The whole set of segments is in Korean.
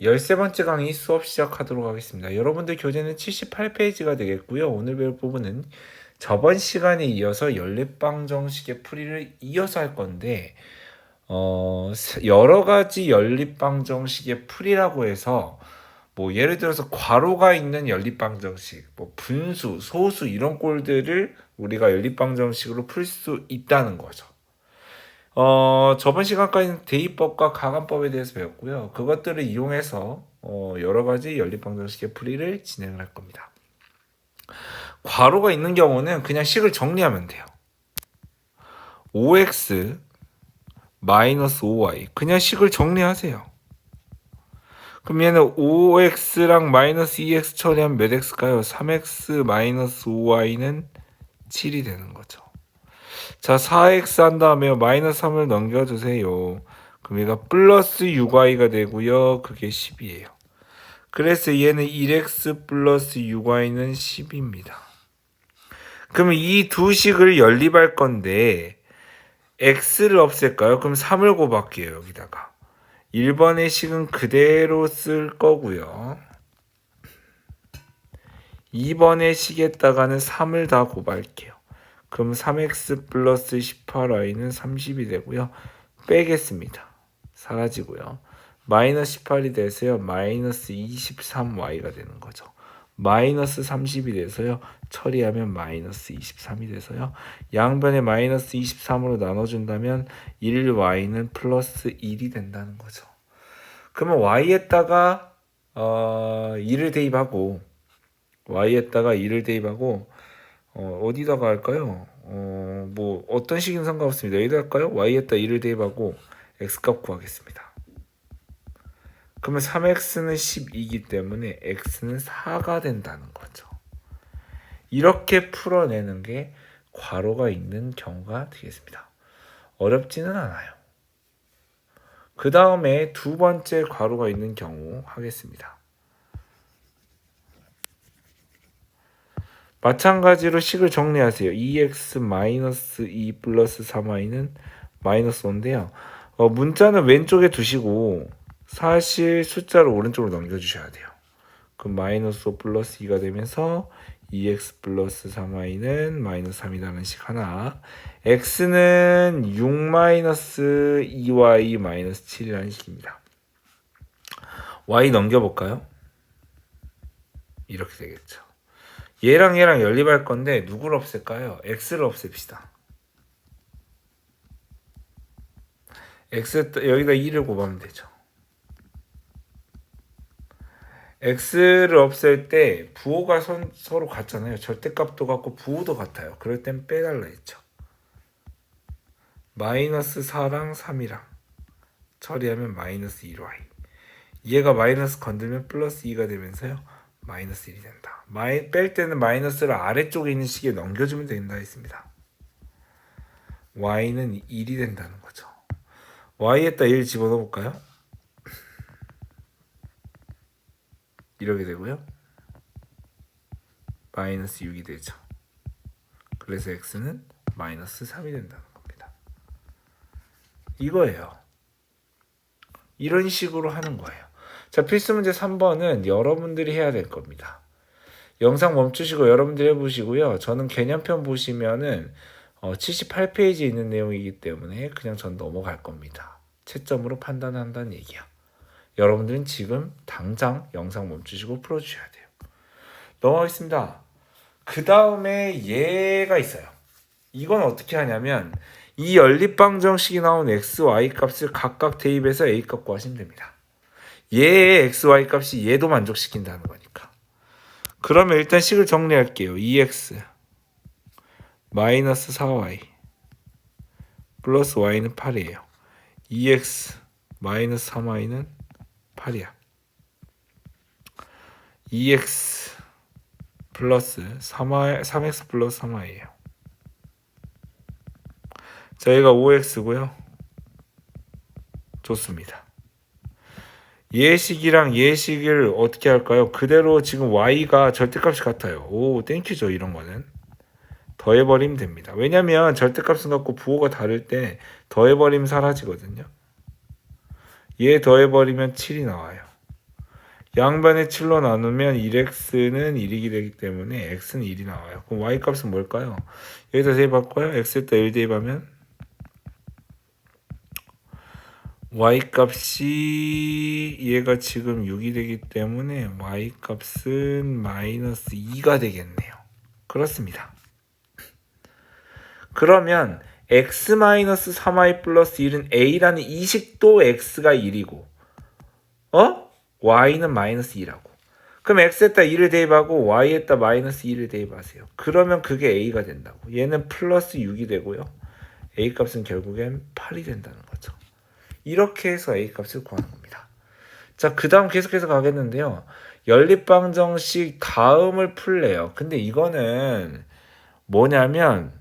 13번째 강의 수업 시작하도록 하겠습니다. 여러분들 교재는 78페이지가 되겠고요. 오늘 배울 부분은 저번 시간에 이어서 연립방 정식의 풀이를 이어서 할 건데 여러 가지 연립방 정식의 풀이라고 해서 뭐 예를 들어서 괄호가 있는 연립방 정식, 뭐 분수, 소수 이런 꼴들을 우리가 연립방 정식으로 풀 수 있다는 거죠. 저번 시간까지는 대입법과 가관법에 대해서 배웠고요. 그것들을 이용해서 여러 가지 연립방정식의 풀이를 진행을 할 겁니다. 괄호가 있는 경우는 그냥 식을 정리하면 돼요. 5x 마이너스 5y 그냥 식을 정리하세요. 그럼 얘는 5x랑 마이너스 2x 처리하면 몇 x일까요? 3x 마이너스 5y는 7이 되는 거죠. 자, 4x 한 다음에 마이너스 3을 넘겨주세요. 그럼 얘가 플러스 6y가 되고요. 그게 10이에요. 그래서 얘는 1x 플러스 6y는 10입니다. 그러면 이 두 식을 연립할 건데 x를 없앨까요? 그럼 3을 곱할게요. 여기다가 1번의 식은 그대로 쓸 거고요. 2번의 식에다가는 3을 다 곱할게요. 그럼 3x 플러스 18y는 30이 되고요. 빼겠습니다. 사라지고요. 마이너스 18이 돼서요. 마이너스 23y가 되는 거죠. 마이너스 30이 돼서요. 처리하면 마이너스 23이 돼서요. 양변에 마이너스 23으로 나눠준다면 1y는 플러스 1이 된다는 거죠. 그러면 y에다가 2를 대입하고 어디다가 할까요? 뭐 어떤 식인 상관없습니다. 여기다 할까요? y에다 2를 대입하고 x값 구하겠습니다. 그러면 3x는 12이기 때문에 x는 4가 된다는 거죠. 이렇게 풀어내는 게 괄호가 있는 경우가 되겠습니다. 어렵지는 않아요. 그 다음에 두 번째 괄호가 있는 경우 하겠습니다. 마찬가지로 식을 정리하세요. 2x-2 플러스 3y는 마이너스 5인데요. 문자는 왼쪽에 두시고 사실 숫자를 오른쪽으로 넘겨주셔야 돼요. 그럼 마이너스 5 플러스 2가 되면서 2x 플러스 3y는 마이너스 3이라는 식 하나. x는 6 마이너스 2y 마이너스 7이라는 식입니다. y 넘겨볼까요? 이렇게 되겠죠. 얘랑 연립할 건데 누구를 없앨까요? x를 없앱시다. x 여기다 2를 곱하면 되죠. x를 없앨 때 부호가 서로 같잖아요. 절대값도 같고 부호도 같아요. 그럴 땐 빼달라 했죠. 마이너스 4랑 3이랑 처리하면 마이너스 1y. 얘가 마이너스 건들면 플러스 2가 되면서요. 마이너스 1이 된다. 뺄 때는 마이너스를 아래쪽에 있는 식에 넘겨주면 된다 했습니다. y는 1이 된다는 거죠. y에다 1 집어넣어볼까요? 이렇게 되고요. 마이너스 6이 되죠. 그래서 x는 마이너스 3이 된다는 겁니다. 이거예요. 이런 식으로 하는 거예요. 자, 필수 문제 3번은 여러분들이 해야 될 겁니다. 영상 멈추시고 여러분들이 해보시고요. 저는 개념편 보시면은 78페이지에 있는 내용이기 때문에 그냥 전 넘어갈 겁니다. 채점으로 판단한다는 얘기야. 여러분들은 지금 당장 영상 멈추시고 풀어주셔야 돼요. 넘어가겠습니다. 그 다음에 얘가 있어요. 이건 어떻게 하냐면 이 연립방정식이 나온 x, y 값을 각각 대입해서 a 값 구하시면 됩니다. 얘의 x, y 값이 얘도 만족시킨다는 거니까. 그러면 일단 식을 정리할게요. 2x 마이너스 4y 플러스 y는 8이에요. 2x 마이너스 3y는 8이야. 2x 플러스 3x 플러스 3y예요. 자, 얘가 5x고요. 좋습니다. 얘식이랑 얘식을 어떻게 할까요? 그대로 지금 y가 절대값이 같아요. 오, 땡큐죠. 이런 거는 더해버리면 됩니다. 왜냐면 절대값은 같고 부호가 다를 때 더해버리면 사라지거든요. 얘 더해버리면 7이 나와요. 양변에 7로 나누면 1x는 1이기 되기 때문에 x는 1이 나와요. 그럼 y 값은 뭘까요? 여기다 대입할까요? x에다 1 대입하면 y 값이 얘가 지금 6이 되기 때문에 y 값은 마이너스 2가 되겠네요. 그렇습니다. 그러면 x-3y 플러스 1은 a라는 이 식도 x가 1이고 y는 마이너스 2라고. 그럼 x에다 1을 대입하고 y에다 마이너스 2를 대입하세요. 그러면 그게 a가 된다고. 얘는 플러스 6이 되고요. a 값은 결국엔 8이 된다는 거죠. 이렇게 해서 a 값을 구하는 겁니다. 자, 그 다음 계속해서 가겠는데요. 연립방정식 다음을 풀래요. 근데 이거는 뭐냐면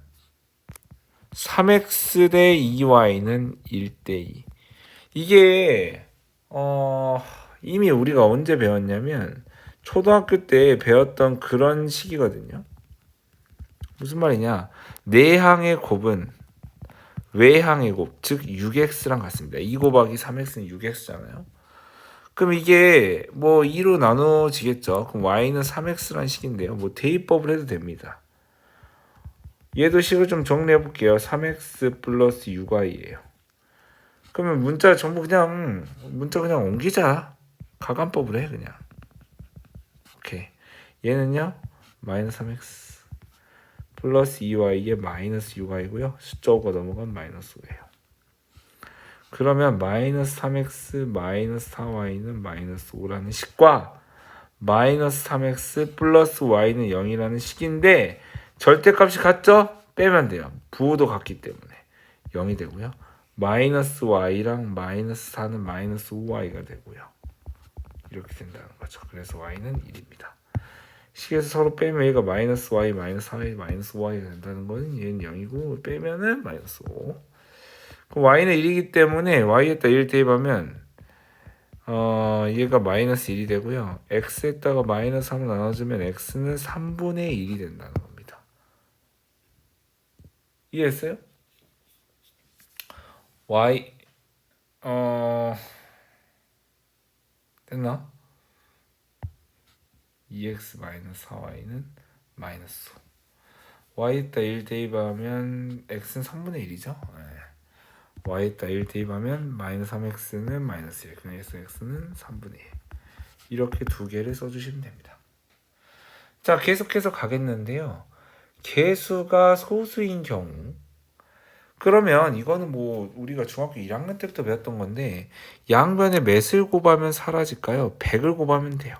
3x 대 2y는 1대 2. 이게 이미 우리가 언제 배웠냐면 초등학교 때 배웠던 그런 식이거든요. 무슨 말이냐? 내항의 곱은 외항의 곱, 즉 6x랑 같습니다. 2 곱하기 3x는 6x잖아요. 그럼 이게 뭐 2로 나눠지겠죠. 그럼 y는 3x라는 식인데요. 뭐 대입법을 해도 됩니다. 얘도 식을 좀 정리해 볼게요. 3x 플러스 6y예요. 그러면 문자 전부 그냥 옮기자. 가간법으로 해 그냥. 오케이. 얘는요. 마이너스 3x 플러스 2y에 마이너스 6y고요. 숫자 5가 넘어가면 마이너스 5예요. 그러면 마이너스 3x 마이너스 4y는 마이너스 5라는 식과 마이너스 3x 플러스 y는 0이라는 식인데 절대값이 같죠? 빼면 돼요. 부호도 같기 때문에 0이 되고요. 마이너스 y랑 마이너스 4는 마이너스 5y가 되고요. 이렇게 된다는 거죠. 그래서 y는 1입니다. 식에서 서로 빼면 얘가 마이너스 y, 마이너스 4y, 마이너스 5y가 된다는 거는 얘는 0이고 빼면은 마이너스 5. 그럼 y는 1이기 때문에 y에다 1 대입하면 얘가 마이너스 1이 되고요. x에다가 마이너스 3을 나눠주면 x는 3분의 1이 된다는 겁니다. 이해했어요? y 됐나? 2x-4y는 마이너스 5. y에다 1 대입하면 x는 3분의 1이죠. 네. y에다 1 대입하면 마이너스 3x는 마이너스 1. 그래서 x는 3분의 1. 이렇게 두 개를 써주시면 됩니다. 자, 계속해서 가겠는데요. 개수가 소수인 경우 그러면 이거는 뭐 우리가 중학교 1학년 때부터 배웠던 건데 양변에 몇을 곱하면 사라질까요? 100을 곱하면 돼요.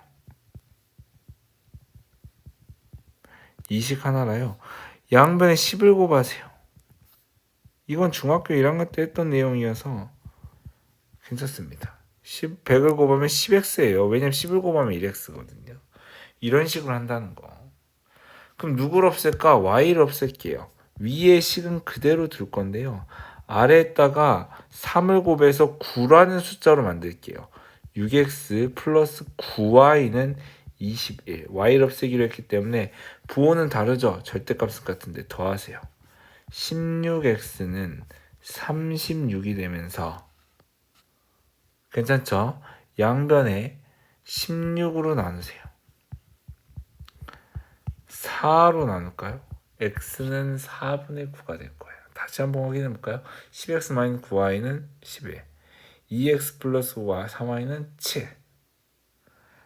이 식 하나라요. 양변에 10을 곱하세요. 이건 중학교 1학년 때 했던 내용이어서 괜찮습니다. 100을 곱하면 10x예요. 왜냐면 10을 곱하면 1x거든요. 이런 식으로 한다는 거. 그럼 누구를 없앨까? y를 없앨게요. 위에 식은 그대로 둘 건데요. 아래에다가 3을 곱해서 9라는 숫자로 만들게요. 6x 플러스 9y는 21. y를 없애기로 했기 때문에 부호는 다르죠. 절대값은 같은데 더하세요. 16x는 36이 되면서 괜찮죠? 양변에 16으로 나누세요. 4로 나눌까요? x는 4분의 9가 될 거예요. 다시 한번 확인해 볼까요? 10x-9y는 11. 2x 플러스 3y는 7.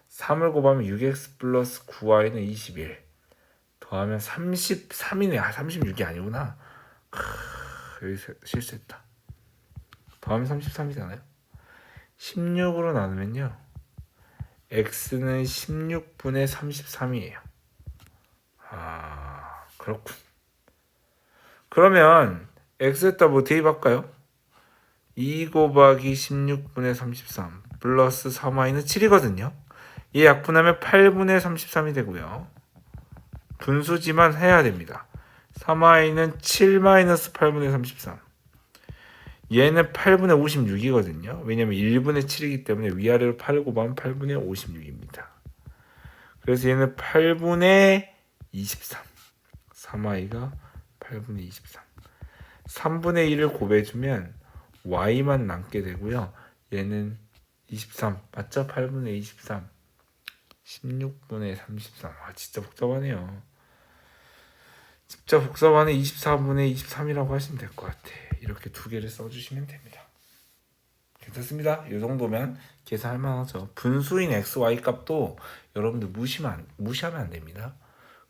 3을 곱하면 6x 플러스 9y는 21. 더하면 33이네. 36이 아니구나. 여기 실수했다. 더하면 33이잖아요. 16으로 나누면요. x는 16분의 33이에요. 그렇군. 그러면 x에다 뭐 대입할까요? 2 곱하기 16분의 33 플러스 3y는 7이거든요. 얘 약분하면 8분의 33이 되고요. 분수지만 해야 됩니다. 3y는 7 마이너스 8분의 33. 얘는 8분의 56이거든요. 왜냐면 1분의 7이기 때문에 위아래로 8을 곱하면 8분의 56입니다. 그래서 얘는 8분의 23. 3y가 8분의 23. 3분의 1을 곱해주면 y만 남게 되고요. 얘는 23. 맞죠? 8분의 23. 16분의 33. 진짜 복잡하네요. 진짜 복잡하네. 24분의 23이라고 하시면 될 것 같아. 이렇게 두 개를 써주시면 됩니다. 괜찮습니다. 이 정도면 계산할 만하죠. 분수인 x, y 값도 여러분들 무시하면 안 됩니다.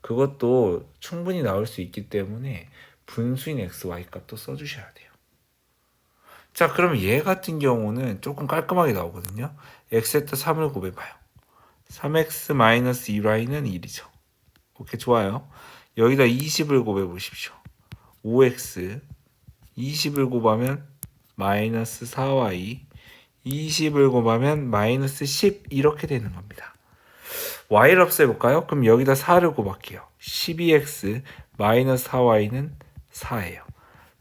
그것도 충분히 나올 수 있기 때문에 분수인 x, y 값도 써주셔야 돼요. 자, 그럼 얘 같은 경우는 조금 깔끔하게 나오거든요. x에다 3을 곱해봐요. 3x-2y는 1이죠. 오케이, 좋아요. 여기다 20을 곱해보십시오. 5x 20을 곱하면 마이너스 4y 20을 곱하면 마이너스 10 이렇게 되는 겁니다. y를 없애볼까요? 그럼 여기다 4를 곱할게요. 12x 마이너스 4y는 4예요.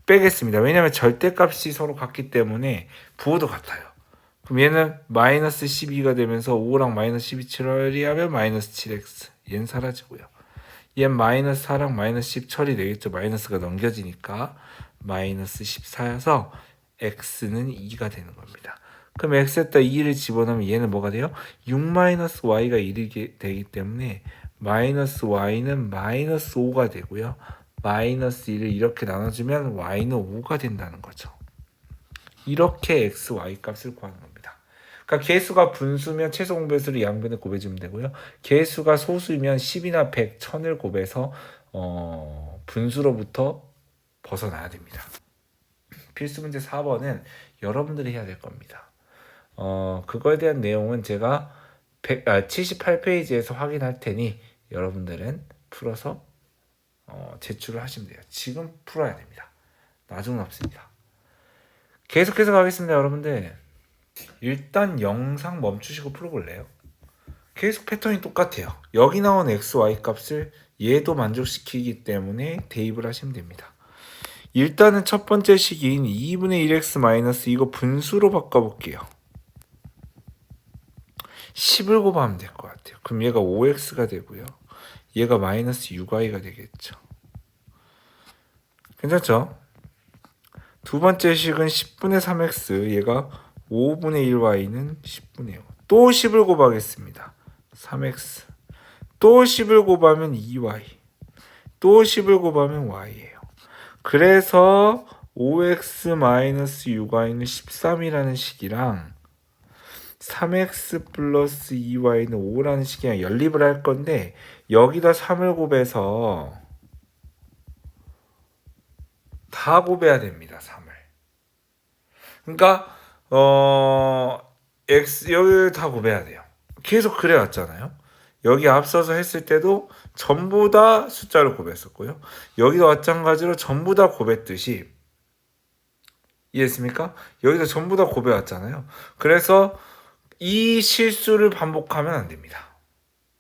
빼겠습니다. 왜냐하면 절대값이 서로 같기 때문에 부호도 같아요. 그럼 얘는 마이너스 12가 되면서 5랑 마이너스 12 처리하면 마이너스 7x. 얘는 사라지고요. 얘는 마이너스 4랑 마이너스 10 처리되겠죠. 마이너스가 넘겨지니까 마이너스 14여서 x는 2가 되는 겁니다. 그럼 x에다 2를 집어넣으면 얘는 뭐가 돼요? 6 마이너스 y가 1이 되기 때문에 마이너스 y는 마이너스 5가 되고요. 마이너스 1을 이렇게 나눠주면 y는 5가 된다는 거죠. 이렇게 x, y 값을 구하는 겁니다. 그러니까 개수가 분수면 최소 공배수를 양변에 곱해주면 되고요. 개수가 소수이면 10이나 100, 1000을 곱해서 분수로부터 벗어나야 됩니다. 필수 문제 4번은 여러분들이 해야 될 겁니다. 그거에 대한 내용은 제가 78페이지에서 확인할 테니 여러분들은 풀어서 제출을 하시면 돼요. 지금 풀어야 됩니다. 나중은 없습니다. 계속해서 가겠습니다. 여러분들 일단 영상 멈추시고 풀어볼래요? 계속 패턴이 똑같아요. 여기 나온 x, y 값을 얘도 만족시키기 때문에 대입을 하시면 됩니다. 일단은 첫 번째 식인 2분의 1x 마이너스 이거 분수로 바꿔볼게요. 10을 곱하면 될 것 같아요. 그럼 얘가 5x가 되고요. 얘가 마이너스 6y가 되겠죠. 괜찮죠? 두 번째 식은 10분의 3x 얘가 5분의 1y는 10분의 5. 또 10을 곱하겠습니다. 3x 또 10을 곱하면 2y 또 10을 곱하면 y예요. 그래서 5x-6y는 13이라는 식이랑 3x 플러스 2y는 5라는 식이랑 연립을 할 건데 여기다 3을 곱해서 다 곱해야 됩니다. 3을. 그러니까 x 여기를 다 곱해야 돼요. 계속 그래왔잖아요. 여기 앞서서 했을 때도 전부 다 숫자를 곱했었고요. 여기도 마찬가지로 전부 다 곱했듯이 이해했습니까? 여기도 전부 다 곱해왔잖아요. 그래서 이 실수를 반복하면 안 됩니다.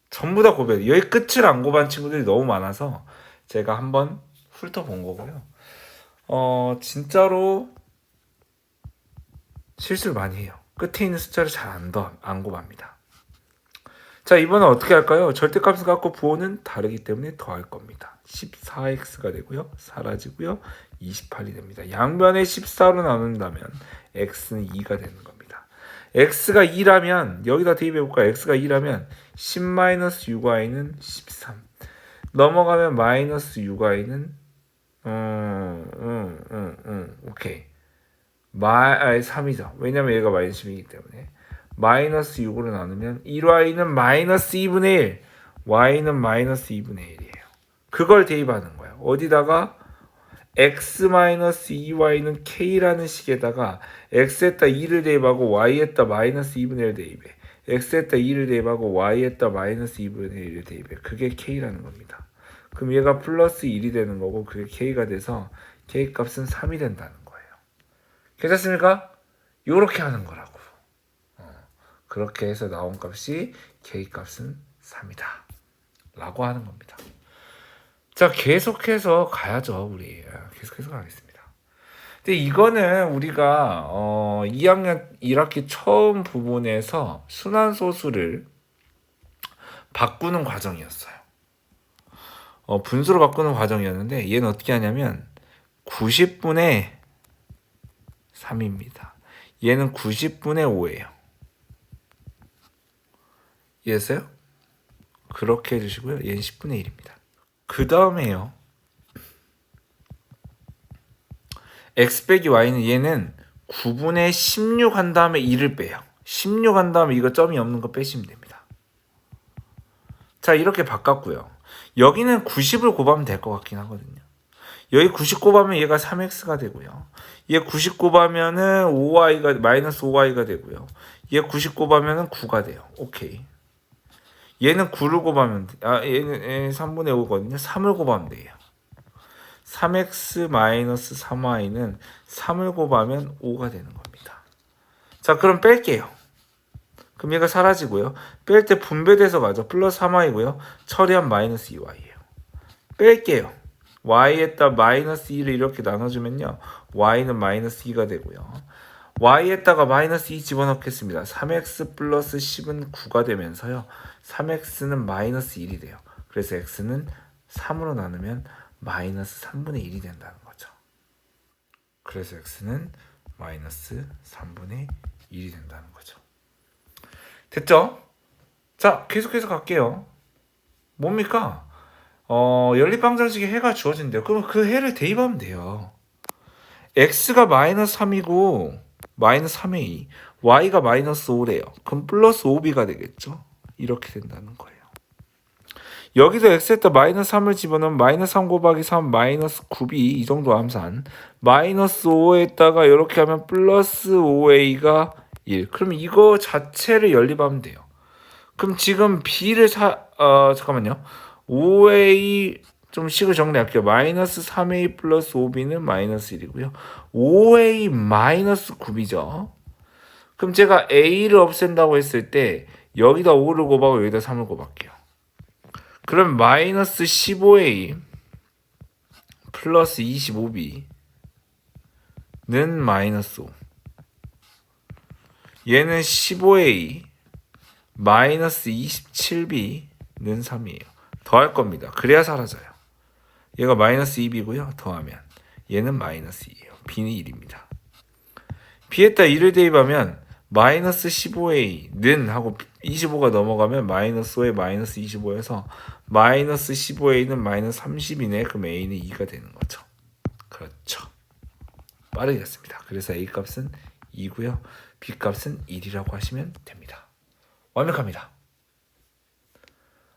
전부 다 곱해. 여기 끝을 안 곱한 친구들이 너무 많아서 제가 한번 훑어본 거고요. 진짜로 실수를 많이 해요. 끝에 있는 숫자를 잘 안 곱합니다. 자, 이번엔 어떻게 할까요? 절대값을 갖고 부호는 다르기 때문에 더할 겁니다. 14x가 되고요. 사라지고요. 28이 됩니다. 양변에 14로 나눈다면 x는 2가 되는 겁니다. x가 2라면 여기다 대입해볼까요? x가 2라면 10-6y는 13. 넘어가면 마이너스 6y는 오케이. 3이죠. 왜냐면 얘가 마이너스 10이기 때문에. 마이너스 6으로 나누면 1y는 마이너스 2분의 1, y는 마이너스 2분의 1이에요. 그걸 대입하는 거예요. 어디다가 x-2y는 k라는 식에다가 x에다 2를 대입하고 y에다 마이너스 2분의 1 대입해. x에다 2를 대입하고 y에다 마이너스 2분의 1을 대입해. 그게 k라는 겁니다. 그럼 얘가 플러스 1이 되는 거고 그게 k가 돼서 k 값은 3이 된다는 거예요. 괜찮습니까? 요렇게 하는 거라고. 그렇게 해서 나온 값이 k 값은 3이다 라고 하는 겁니다. 자, 계속해서 가야죠. 우리 계속해서 가겠습니다. 근데 이거는 우리가 2학년 1학기 처음 부분에서 순환소수를 바꾸는 과정이었어요. 분수로 바꾸는 과정이었는데 얘는 어떻게 하냐면 90분의 3입니다. 얘는 90분의 5예요. 이해했어요? 그렇게 해주시고요. 얘는 10분의 1입니다. 그 다음에요. x 빼기 y는 얘는 9분의 16 한 다음에 2를 빼요. 16 한 다음에 이거 점이 없는 거 빼시면 됩니다. 자, 이렇게 바꿨고요. 여기는 90을 곱하면 될 것 같긴 하거든요. 여기 90 곱하면 얘가 3x가 되고요. 얘 90 곱하면은 5y가 마이너스 5y가 되고요. 얘 90 곱하면은 9가 돼요. 오케이. 얘는 9를 곱하면 얘는 3분의 5거든요. 3을 곱하면 돼요. 3x 마이너스 3y는 3을 곱하면 5가 되는 겁니다. 자, 그럼 뺄게요. 그럼 얘가 사라지고요. 뺄 때 분배돼서 가죠. 플러스 3y고요. 처리한 마이너스 2y예요. 뺄게요. y에다 마이너스 2를 이렇게 나눠주면요. y는 마이너스 2가 되고요. y에다가 마이너스 2 집어넣겠습니다. 3x 플러스 10은 9가 되면서요. 3x는 마이너스 1이 돼요. 그래서 x는 3으로 나누면 마이너스 3분의 1이 된다는 거죠. 그래서 x는 마이너스 3분의 1이 된다는 거죠. 됐죠? 자, 계속해서 갈게요. 뭡니까? 연립방정식에 해가 주어진대요. 그럼 그 해를 대입하면 돼요. x가 마이너스 3이고 마이너스 3의 2, y가 마이너스 5래요. 그럼 플러스 5b가 되겠죠? 이렇게 된다는 거예요. 여기도 x에다 마이너스 3을 집어넣으면 마이너스 3 곱하기 3 마이너스 9b 이 정도 함산, 마이너스 5에다가 이렇게 하면 플러스 5a가 1. 그럼 이거 자체를 연립하면 돼요. 그럼 지금 b를 잠깐만요. 5a 좀 식을 정리할게요. 마이너스 3a 플러스 5b는 마이너스 1이고요. 5a 마이너스 9b죠. 그럼 제가 a를 없앤다고 했을 때 여기다 5를 곱하고 여기다 3을 곱할게요. 그럼 마이너스 15a 플러스 25b는 마이너스 5. 얘는 15a 마이너스 27b는 3이에요. 더할 겁니다. 그래야 사라져요. 얘가 마이너스 2b고요. 더하면 얘는 마이너스 2예요. b는 1입니다. b에다 1을 대입하면 마이너스 15a는 하고 25가 넘어가면 마이너스 5에 마이너스 25에서 마이너스 15a는 마이너스 30이네. 그럼 a는 2가 되는 거죠. 그렇죠. 빠르게 했습니다. 그래서 a 값은 2고요. b 값은 1이라고 하시면 됩니다. 완벽합니다.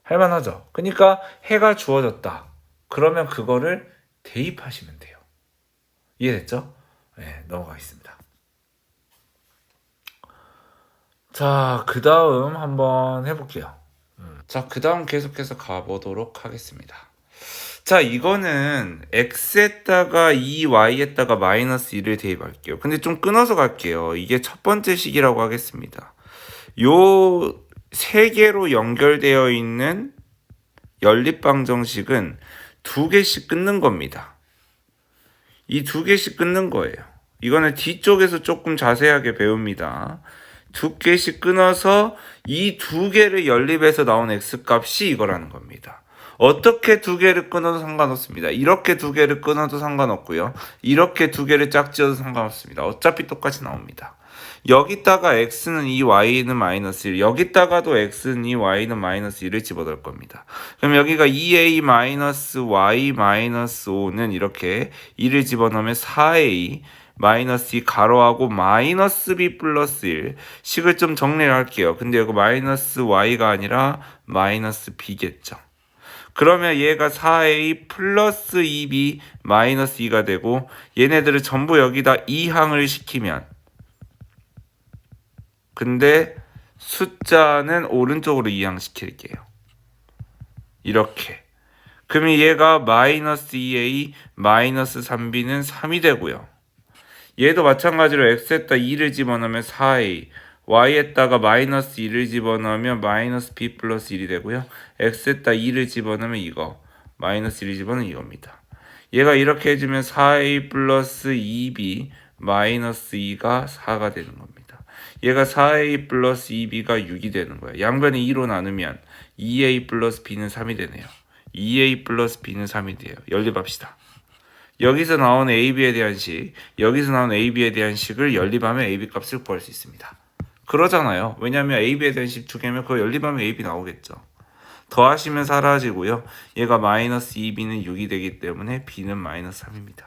할만하죠. 그러니까 해가 주어졌다. 그러면 그거를 대입하시면 돼요. 이해됐죠? 네, 넘어가겠습니다. 자, 그 다음 한번 해볼게요. 자, 그 다음 계속해서 가보도록 하겠습니다. 자, 이거는 x에다가 2y에다가 마이너스 1을 대입할게요. 근데 좀 끊어서 갈게요. 이게 첫 번째 식이라고 하겠습니다. 요 세 개로 연결되어 있는 연립방정식은 두 개씩 끊는 겁니다. 이 두 개씩 끊는 거예요. 이거는 뒤쪽에서 조금 자세하게 배웁니다. 두 개씩 끊어서 이 두 개를 연립해서 나온 x값이 이거라는 겁니다. 어떻게 두 개를 끊어도 상관없습니다. 이렇게 두 개를 끊어도 상관없고요. 이렇게 두 개를 짝지어도 상관없습니다. 어차피 똑같이 나옵니다. 여기다가 x는 2, y는 마이너스 1, 여기다가도 x는 2, y는 마이너스 1을 집어넣을 겁니다. 그럼 여기가 2a 마이너스 y 마이너스 5는 이렇게 2를 집어넣으면 4a 마이너스 2 가로하고 마이너스 b 플러스 1. 식을 좀 정리를 할게요. 근데 여기 마이너스 y가 아니라 마이너스 b겠죠. 그러면 얘가 4a 플러스 2b 마이너스 2가 되고, 얘네들을 전부 여기다 2항을 시키면, 근데 숫자는 오른쪽으로 2항 시킬게요. 이렇게. 그러면 얘가 마이너스 2a 마이너스 3b는 3이 되고요. 얘도 마찬가지로 x에다 2를 집어넣으면 4a, y에다가 마이너스 2를 집어넣으면 마이너스 b 플러스 1이 되고요. x에다 2를 집어넣으면 이거, 마이너스 1을 집어넣으면 이겁니다. 얘가 이렇게 해주면 4a 플러스 2b 마이너스 2가 4가 되는 겁니다. 얘가 4a 플러스 2b가 6이 되는 거예요. 양변을 2로 나누면 2a 플러스 b는 3이 되네요. 2a 플러스 b는 3이 돼요. 연립합시다. 여기서 나온 ab에 대한 식, 여기서 나온 ab에 대한 식을 연립하면 ab 값을 구할 수 있습니다. 그러잖아요. 왜냐하면 ab에 대한 식 두 개면 그거 연립하면 ab 나오겠죠. 더하시면 사라지고요. 얘가 마이너스 2b는 6이 되기 때문에 b는 마이너스 3입니다.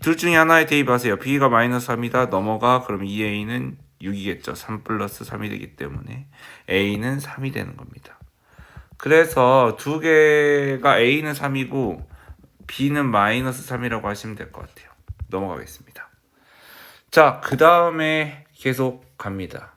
둘 중에 하나에 대입하세요. b가 마이너스 3이다. 넘어가. 그럼 2a는 6이겠죠. 3 플러스 3이 되기 때문에 a는 3이 되는 겁니다. 그래서 두 개가 a는 3이고 b는 마이너스 3이라고 하시면 될 것 같아요. 넘어가겠습니다. 자, 그 다음에 계속 갑니다.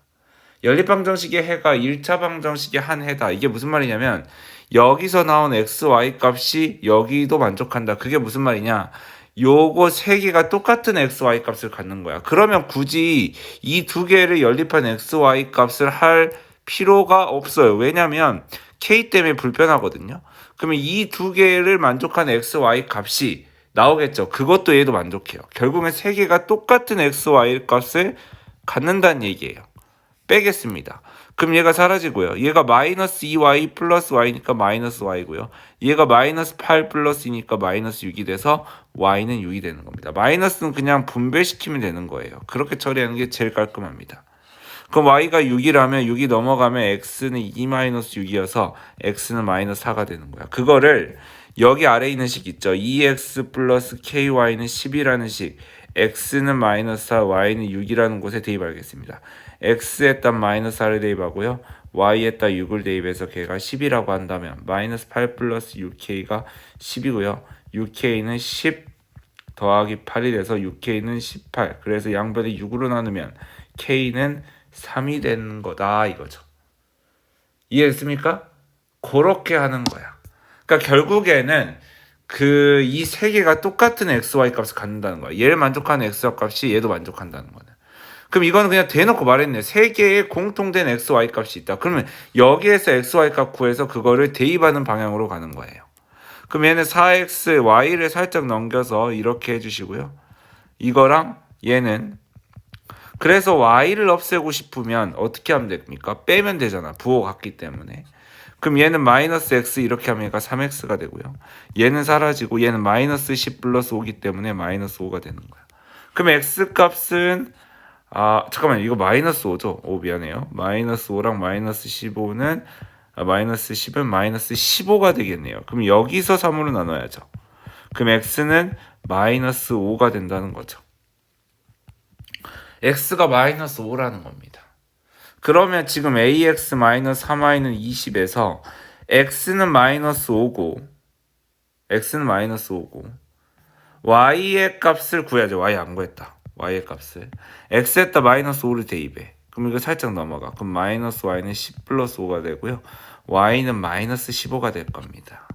연립방정식의 해가 1차 방정식의 한 해다. 이게 무슨 말이냐면 여기서 나온 x, y 값이 여기도 만족한다. 그게 무슨 말이냐? 요거 세 개가 똑같은 x, y 값을 갖는 거야. 그러면 굳이 이 두 개를 연립한 x, y 값을 할 필요가 없어요. 왜냐면 k 때문에 불편하거든요. 그러면 이 두 개를 만족한 x, y 값이 나오겠죠. 그것도 얘도 만족해요. 결국엔 세 개가 똑같은 x, y 값을 갖는다는 얘기예요. 빼겠습니다. 그럼 얘가 사라지고요. 얘가 마이너스 2y 플러스 y니까 마이너스 y고요. 얘가 마이너스 8 플러스 2니까 마이너스 6이 돼서 y는 6이 되는 겁니다. 마이너스는 그냥 분배시키면 되는 거예요. 그렇게 처리하는 게 제일 깔끔합니다. 그럼 y가 6이라면 6이 넘어가면 x는 2-6이어서 x는 마이너스 4가 되는 거야. 그거를 여기 아래에 있는 식 있죠. 2x 플러스 ky는 10이라는 식, x는 마이너스 4, y는 6이라는 곳에 대입하겠습니다. x에다 마이너스 4를 대입하고요. y에다 6을 대입해서 걔가 10이라고 한다면 마이너스 8 플러스 6k가 10이고요. 6k는 10 더하기 8이 돼서 6k는 18. 그래서 양변에 6으로 나누면 k는 3이 되는 거다 이거죠. 이해됐습니까? 그렇게 하는 거야. 그러니까 결국에는 이 세 개가 똑같은 x, y 값을 갖는다는 거야. 얘를 만족하는 x, y 값이 얘도 만족한다는 거네. 그럼 이거는 그냥 대놓고 말했네. 세 개의 공통된 x, y 값이 있다. 그러면 여기에서 x, y 값 구해서 그거를 대입하는 방향으로 가는 거예요. 그럼 얘는 4x, y를 살짝 넘겨서 이렇게 해주시고요. 이거랑 얘는 그래서 y를 없애고 싶으면 어떻게 하면 됩니까? 빼면 되잖아. 부호 같기 때문에. 그럼 얘는 마이너스 x 이렇게 하면 얘가 3x가 되고요. 얘는 사라지고 얘는 마이너스 10 플러스 5기 때문에 마이너스 5가 되는 거야. 그럼 x 값은 잠깐만 이거 마이너스 5죠? 미안해요. 마이너스 5랑 마이너스 15는 마이너스 10은 마이너스 15가 되겠네요. 그럼 여기서 3으로 나눠야죠. 그럼 x는 마이너스 5가 된다는 거죠. x가 마이너스 5라는 겁니다. 그러면 지금 ax 마이너스 3y는 20에서 x는 마이너스 5고 y의 값을 구해야죠. y 안 구했다. y의 값을 x에다 마이너스 5를 대입해. 그럼 이거 살짝 넘어가. 그럼 마이너스 y는 10 플러스 5가 되고요. y는 마이너스 15가 될 겁니다.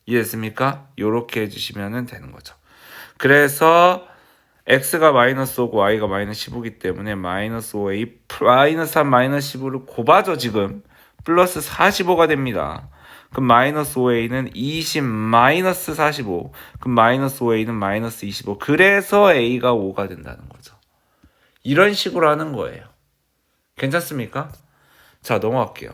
이해됐습니까? 이렇게 해주시면 되는 거죠. 그래서 x가 마이너스 5고 y가 마이너스 15이기 때문에 마이너스 5a 마이너스 3 마이너스 15를 곱하죠 지금. 플러스 45가 됩니다. 그럼 마이너스 5a는 20 마이너스 45. 그럼 마이너스 5a는 마이너스 25. 그래서 a가 5가 된다는 거죠. 이런 식으로 하는 거예요. 괜찮습니까? 자, 넘어갈게요.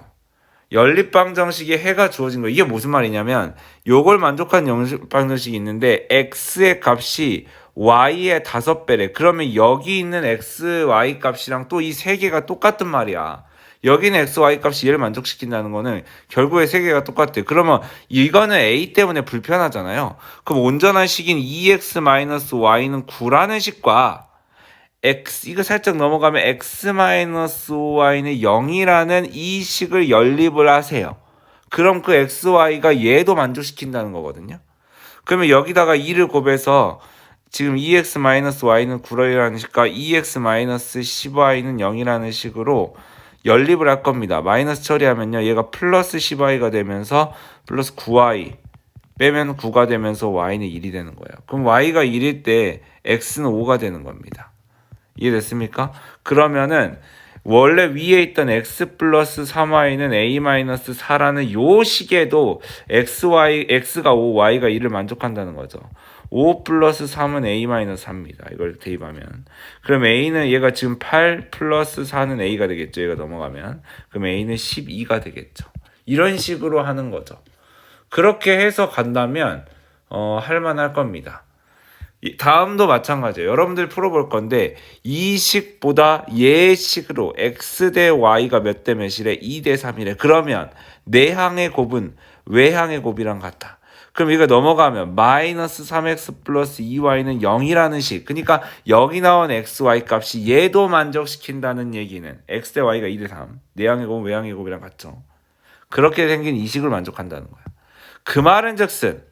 연립방정식에 해가 주어진 거. 이게 무슨 말이냐면 요걸 만족한 연립방정식이 있는데 x의 값이 y의 5배래. 그러면 여기 있는 x, y 값이랑 또 이 세 개가 똑같은 말이야. 여기는 x, y 값이 얘를 만족시킨다는 거는 결국에 세 개가 똑같대. 그러면 이거는 a 때문에 불편하잖아요. 그럼 온전한 식인 2x-y는 9라는 식과 x 이거 살짝 넘어가면 x-y는 0이라는 이 식을 연립을 하세요. 그럼 그 x, y가 얘도 만족시킨다는 거거든요. 그러면 여기다가 2를 곱해서 지금 2x-y는 9라는 식과 2x-10y는 0이라는 식으로 연립을 할 겁니다. 마이너스 처리하면요. 얘가 플러스 10y가 되면서 플러스 9y 빼면 9가 되면서 y는 1이 되는 거예요. 그럼 y가 1일 때 x는 5가 되는 겁니다. 이해됐습니까? 그러면은 원래 위에 있던 x 플러스 3y는 a-4라는 요 식에도 x가 5, y가 1을 만족한다는 거죠. 5 플러스 3은 a-3입니다. 이걸 대입하면. 그럼 a는 얘가 지금 8 플러스 4는 a가 되겠죠. 얘가 넘어가면. 그럼 a는 12가 되겠죠. 이런 식으로 하는 거죠. 그렇게 해서 간다면 할만할 겁니다. 다음도 마찬가지예요. 여러분들 풀어볼 건데 이 식보다 얘 식으로 x 대 y가 몇 대 몇이래? 2대 3이래. 그러면 내항의 곱은 외항의 곱이랑 같아. 그럼 이거 넘어가면 마이너스 3x 플러스 2y는 0이라는 식. 그러니까 여기 나온 xy 값이 얘도 만족시킨다는 얘기는 x 대 y가 2대 3. 내항의 곱은 외항의 곱이랑 같죠. 그렇게 생긴 이 식을 만족한다는 거야. 그 말은 즉슨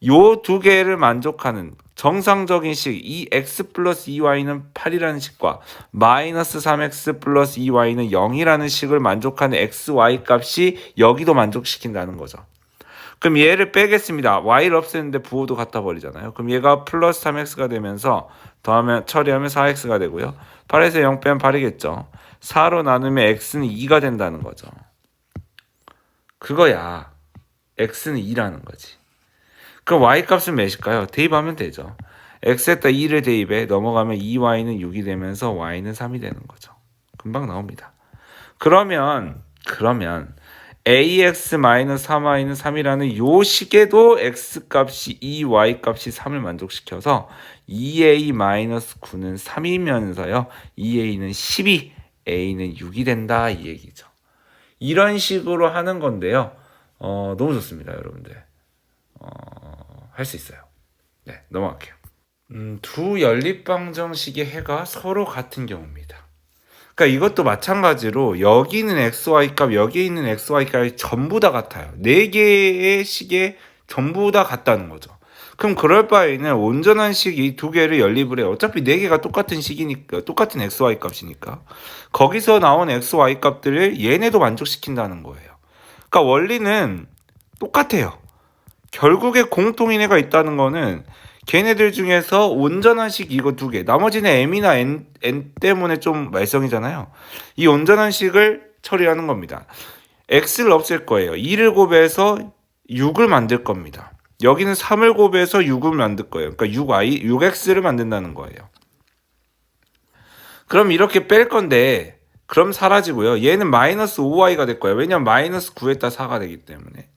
요 두 개를 만족하는 정상적인 식, 이 x 플러스 2y는 8이라는 식과 마이너스 3x 플러스 2y는 0이라는 식을 만족하는 xy 값이 여기도 만족시킨다는 거죠. 그럼 얘를 빼겠습니다. y를 없애는데 부호도 갖다 버리잖아요. 그럼 얘가 플러스 3x가 되면서 더하면 처리하면 4x가 되고요. 8에서 0 빼면 8이겠죠. 4로 나누면 x는 2가 된다는 거죠. 그거야. x는 2라는 거지. 그럼 y값은 몇일까요? 대입하면 되죠. x에다 2를 대입해 넘어가면 2y는 6이 되면서 y는 3이 되는 거죠. 금방 나옵니다. 그러면 ax-3y는 3이라는 요 식에도 x값이 2, y값이 3을 만족시켜서 2a-9는 3이면서요. 2a는 12, a는 6이 된다 이 얘기죠. 이런 식으로 하는 건데요. 너무 좋습니다, 여러분들. 할 수 있어요. 네, 넘어갈게요. 두 연립방정식의 해가 서로 같은 경우입니다. 그러니까 이것도 마찬가지로 여기는 xy 값, 여기 있는 xy 값이 전부 다 같아요. 네 개의 식에 전부 다 같다는 거죠. 그럼 그럴 바에는 온전한 식 이 두 개를 연립을 해요. 어차피 네 개가 똑같은 식이니까, 똑같은 xy 값이니까 거기서 나온 xy 값들을 얘네도 만족시킨다는 거예요. 그러니까 원리는 똑같아요. 결국에 공통인해가 있다는 거는 걔네들 중에서 온전한 식 이거 두 개, 나머지는 m이나 n 때문에 좀 말썽이잖아요. 이 온전한 식을 처리하는 겁니다. x를 없앨 거예요. 2를 곱해서 6을 만들 겁니다. 여기는 3을 곱해서 6을 만들 거예요. 그러니까 6x를 만든다는 거예요. 그럼 이렇게 뺄 건데 그럼 사라지고요. 얘는 마이너스 5y가 될 거예요. 왜냐면 마이너스 9에다 4가 되기 때문에.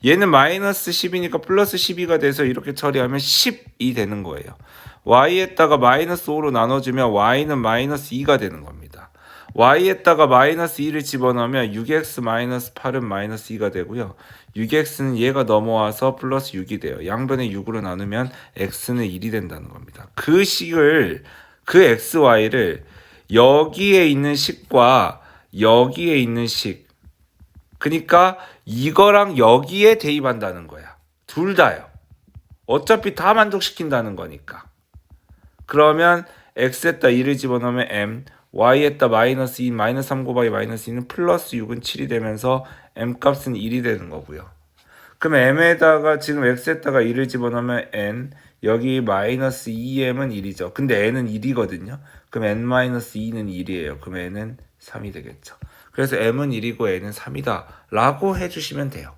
얘는 마이너스 10이니까 플러스 12가 돼서 이렇게 처리하면 10이 되는 거예요. y에다가 마이너스 5로 나눠주면 y는 마이너스 2가 되는 겁니다. y에다가 마이너스 2를 집어넣으면 6x 마이너스 8은 마이너스 2가 되고요. 6x는 얘가 넘어와서 플러스 6이 돼요. 양변에 6으로 나누면 x는 1이 된다는 겁니다. 그 xy를 여기에 있는 식과 여기에 있는 식, 그러니까 이거랑 여기에 대입한다는 거야. 둘 다요. 어차피 다 만족시킨다는 거니까. 그러면 x에다 2를 집어넣으면 m, y에다 마이너스 2, 마이너스 3 곱하기 마이너스 2는 플러스 6은 7이 되면서 m 값은 1이 되는 거고요. 그럼 m에다가 지금 x에다가 2를 집어넣으면 n, 여기 마이너스 2m은 1이죠. 근데 n은 1이거든요. 그럼 n-2는 1이에요. 그럼 n은 3이 되겠죠. 그래서 m은 1이고 n은 3이다 라고 해주시면 돼요.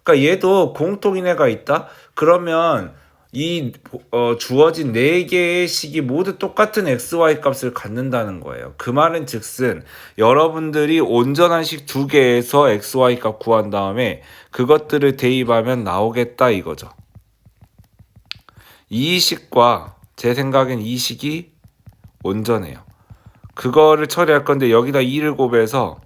그러니까 얘도 공통인해가 있다? 그러면 이 주어진 4개의 식이 모두 똑같은 xy 값을 갖는다는 거예요. 그 말은 즉슨 여러분들이 온전한 식 2개에서 xy 값 구한 다음에 그것들을 대입하면 나오겠다 이거죠. 이 식과 제 생각엔 이 식이 온전해요. 그거를 처리할 건데 여기다 2를 곱해서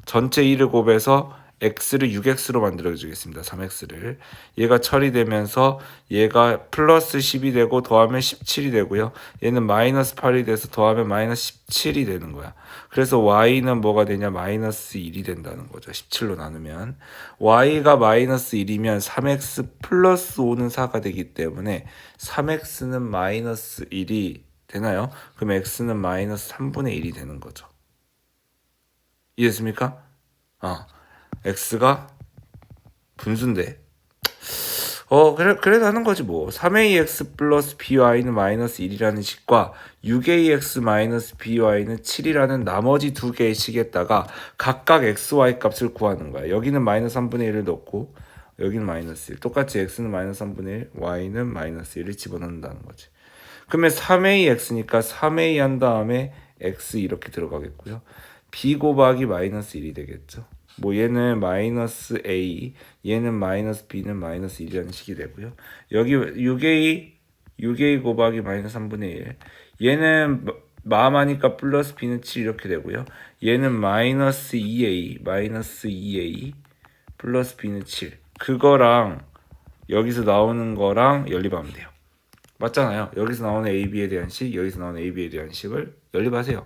전체 2를 곱해서 x를 6x로 만들어 주겠습니다. 3x를. 얘가 처리되면서 얘가 플러스 10이 되고 더하면 17이 되고요. 얘는 마이너스 8이 돼서 더하면 마이너스 17이 되는 거야. 그래서 y는 뭐가 되냐? 마이너스 1이 된다는 거죠. 17로 나누면. y가 마이너스 1이면 3x 플러스 5는 4가 되기 때문에 3x는 마이너스 1이 되나요? 그럼 x는 마이너스 3분의 1이 되는 거죠. 이해됐습니까? x가 분수인데 그래도 하는 거지 뭐. 3ax 플러스 by는 마이너스 1이라는 식과 6ax 마이너스 by는 7이라는 나머지 두 개의 식에다가 각각 xy 값을 구하는 거야. 여기는 마이너스 3분의 1을 넣고 여기는 마이너스 1. 똑같이 x는 마이너스 3분의 1, y는 마이너스 1을 집어넣는다는 거지. 그러면 3ax니까 3a 한 다음에 x 이렇게 들어가겠고요. b 곱하기 마이너스 1이 되겠죠. 뭐 얘는 마이너스 a, 얘는 마이너스 b는 마이너스 1이라는 식이 되고요. 여기 6a 6a 곱하기 마이너스 3분의 1. 얘는 마마니까 플러스 b는 7 이렇게 되고요. 얘는 마이너스 2a 플러스 b는 7. 그거랑 여기서 나오는 거랑 연립하면 돼요. 맞잖아요. 여기서 나오는 AB에 대한 식, 여기서 나오는 AB에 대한 식을 연립하세요.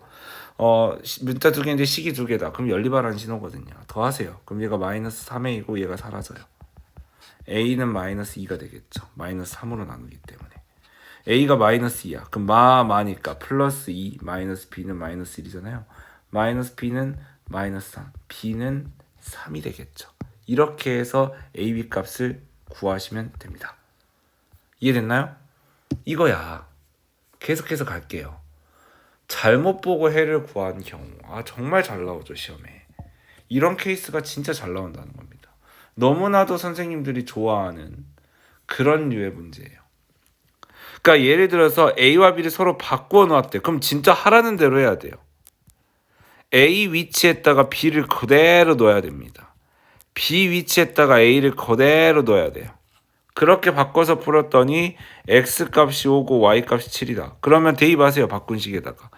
문자 두 개인데 식이 두 개다. 그럼 연립하라는 신호거든요. 더하세요. 그럼 얘가 마이너스 3a이고 얘가 사라져요. a는 마이너스 2가 되겠죠. 마이너스 3으로 나누기 때문에. a가 마이너스 2야. 그럼 마니까 플러스 2 마이너스 b는 마이너스 1이잖아요. 마이너스 b는 마이너스 3, b는 3이 되겠죠. 이렇게 해서 ab 값을 구하시면 됩니다. 이해됐나요? 이거야. 계속해서 갈게요. 잘못 보고 해를 구한 경우 정말 잘 나오죠 시험에. 이런 케이스가 진짜 잘 나온다는 겁니다. 너무나도 선생님들이 좋아하는 그런 류의 문제예요. 그러니까 예를 들어서 A와 B를 서로 바꾸어 놓았대. 그럼 진짜 하라는 대로 해야 돼요. A 위치에다가 B를 그대로 넣어야 됩니다. B 위치에다가 A를 그대로 넣어야 돼요. 그렇게 바꿔서 풀었더니 X값이 5고 Y값이 7이다. 그러면 대입하세요. 바꾼 식에다가.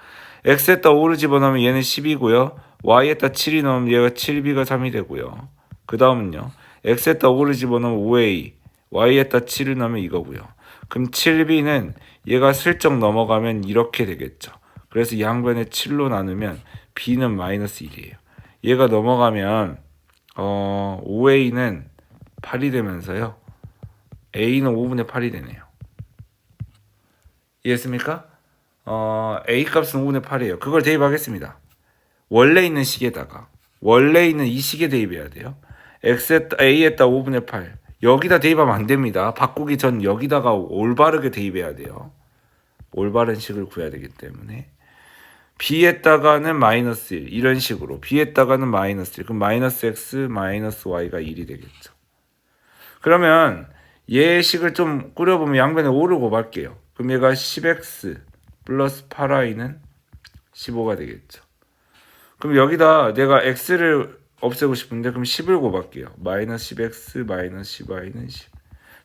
X에다 5를 집어넣으면 얘는 10이고요. Y에다 7이 넣으면 얘가 7B가 3이 되고요. 그 다음은요. X에다 5를 집어넣으면 5A, Y에다 7을 넣으면 이거고요. 그럼 7B는 얘가 슬쩍 넘어가면 이렇게 되겠죠. 그래서 양변에 7로 나누면 B는 마이너스 1이에요. 얘가 넘어가면 5A는 8이 되면서요. A는 5분의 8이 되네요. 이해했습니까? A 값은 5분의 8이에요. 그걸 대입하겠습니다. 원래 있는 식에다가 원래 있는 이 식에 대입해야 돼요. A에다 5분의 8 여기다 대입하면 안 됩니다. 바꾸기 전 여기다가 올바르게 대입해야 돼요. 올바른 식을 구해야 되기 때문에 B에다가는 마이너스 1 이런 식으로 B에다가는 마이너스 1 그럼 마이너스 X 마이너스 Y가 1이 되겠죠. 그러면 얘 식을 좀 꾸려보면 양변에 5를 곱할게요. 그럼 얘가 10X 플러스 8Y는 15가 되겠죠. 그럼 여기다 내가 X를 없애고 싶은데 그럼 10을 곱할게요. 마이너스 10X 마이너스 10Y는 10.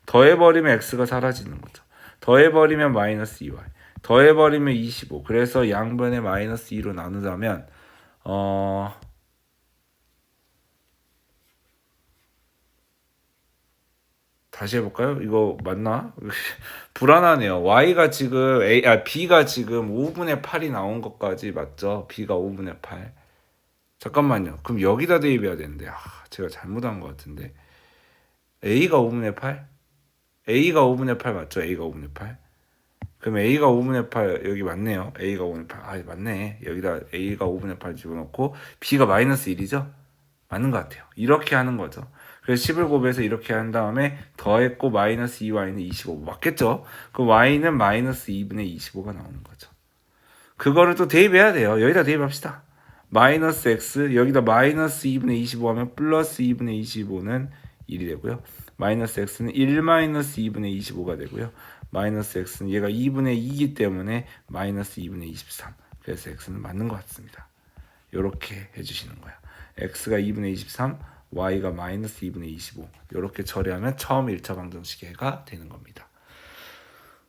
더해버리면 X가 사라지는 거죠. 더해버리면 마이너스 2Y. 더해버리면 25. 그래서 양변에 마이너스 2로 나누자면 다시 해볼까요? 이거 맞나? 불안하네요. B가 지금 5분의 8이 나온 것까지 맞죠? B가 5분의 8. 잠깐만요. 그럼 여기다 대입해야 되는데 제가 잘못한 것 같은데 A가 5분의 8? A가 5분의 8 맞죠? A가 5분의 8? 그럼 A가 5분의 8 여기 맞네요. A가 5분의 8 맞네. 여기다 A가 5분의 8 집어넣고 B가 마이너스 1이죠? 맞는 것 같아요. 이렇게 하는 거죠. 그래서 10을 곱해서 이렇게 한 다음에 더했고 마이너스 2y는 25 맞겠죠? 그 y는 마이너스 2분의 25가 나오는 거죠. 그거를 또 대입해야 돼요. 여기다 대입합시다. 마이너스 x 여기다 마이너스 2분의 25 하면 플러스 2분의 25는 1이 되고요. 마이너스 x는 1 마이너스 2분의 25가 되고요. 마이너스 x는 얘가 2분의 2이기 때문에 마이너스 2분의 23. 그래서 x는 맞는 것 같습니다. 이렇게 해주시는 거예요. x가 2분의 23, y가 마이너스 2분의 25 이렇게 처리하면 처음 1차 방정식해가 되는 겁니다.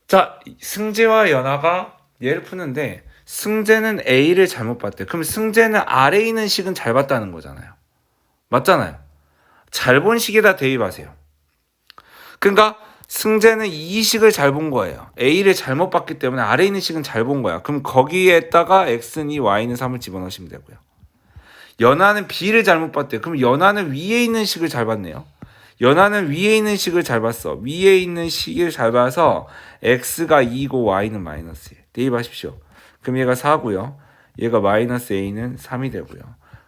자, 승재와 연아가 얘를 푸는데 승재는 A를 잘못 봤대. 그럼 승재는 아래 있는 식은 잘 봤다는 거잖아요. 맞잖아요. 잘 본 식에다 대입하세요. 그러니까 승재는 이 식을 잘 본 거예요. A를 잘못 봤기 때문에 아래 있는 식은 잘 본 거야. 그럼 거기에다가 X는 2, Y는 3을 집어넣으시면 되고요. 연하는 B를 잘못 봤대요. 그럼 연하는 위에 있는 식을 잘 봤네요. 연하는 위에 있는 식을 잘 봤어. 위에 있는 식을 잘 봐서 X가 2고 Y는 마이너스 1. 대입하십시오. 그럼 얘가 4고요. 얘가 마이너스 A는 3이 되고요.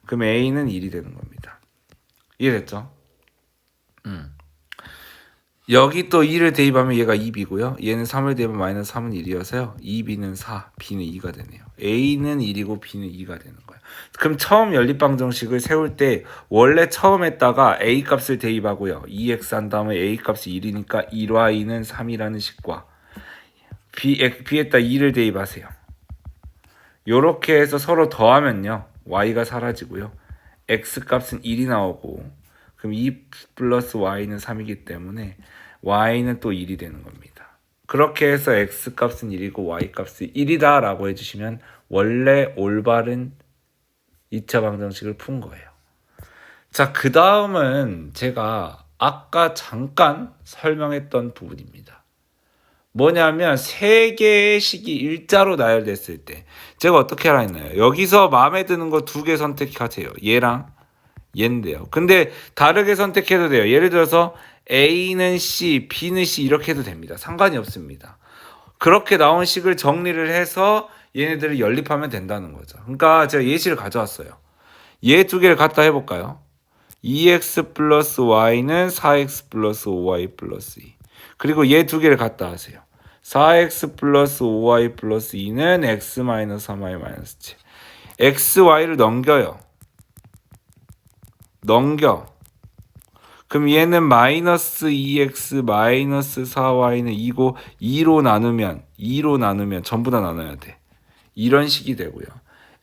그럼 A는 1이 되는 겁니다. 이해됐죠? 여기 또 2를 대입하면 얘가 2B고요. 얘는 3을 대입하면 마이너스 3은 1이어서요. 2B는 4, B는 2가 되네요. A는 1이고 B는 2가 되는 거예요. 그럼 처음 연립방정식을 세울 때 원래 처음에다가 A 값을 대입하고요. 2x 한 다음에 A 값이 1이니까 1y는 3이라는 식과 B에다 2를 대입하세요. 요렇게 해서 서로 더하면요. y가 사라지고요. x 값은 1이 나오고 그럼 2 플러스 y는 3이기 때문에 y는 또 1이 되는 겁니다. 그렇게 해서 x값은 1이고 y값이 1이다 라고 해주시면 원래 올바른 2차 방정식을 푼 거예요. 자, 그 다음은 제가 아까 잠깐 설명했던 부분입니다. 뭐냐면 세 개의 식이 일자로 나열됐을 때 제가 어떻게 하라 했나요? 여기서 마음에 드는 거 두 개 선택하세요. 얘랑 얘인데요. 근데 다르게 선택해도 돼요. 예를 들어서 A는 C, B는 C 이렇게 해도 됩니다. 상관이 없습니다. 그렇게 나온 식을 정리를 해서 얘네들을 연립하면 된다는 거죠. 그러니까 제가 예시를 가져왔어요. 얘 두 개를 갖다 해볼까요? 2x 플러스 y는 4x 플러스 5y 플러스 2. 그리고 얘 두 개를 갖다 하세요. 4x 플러스 5y 플러스 2는 x 마이너스 3y 마이너스 7. x, y를 넘겨요. 그럼 얘는 마이너스 2x 마이너스 4y는 2고 2로 나누면 전부 다 나눠야 돼. 이런 식이 되고요.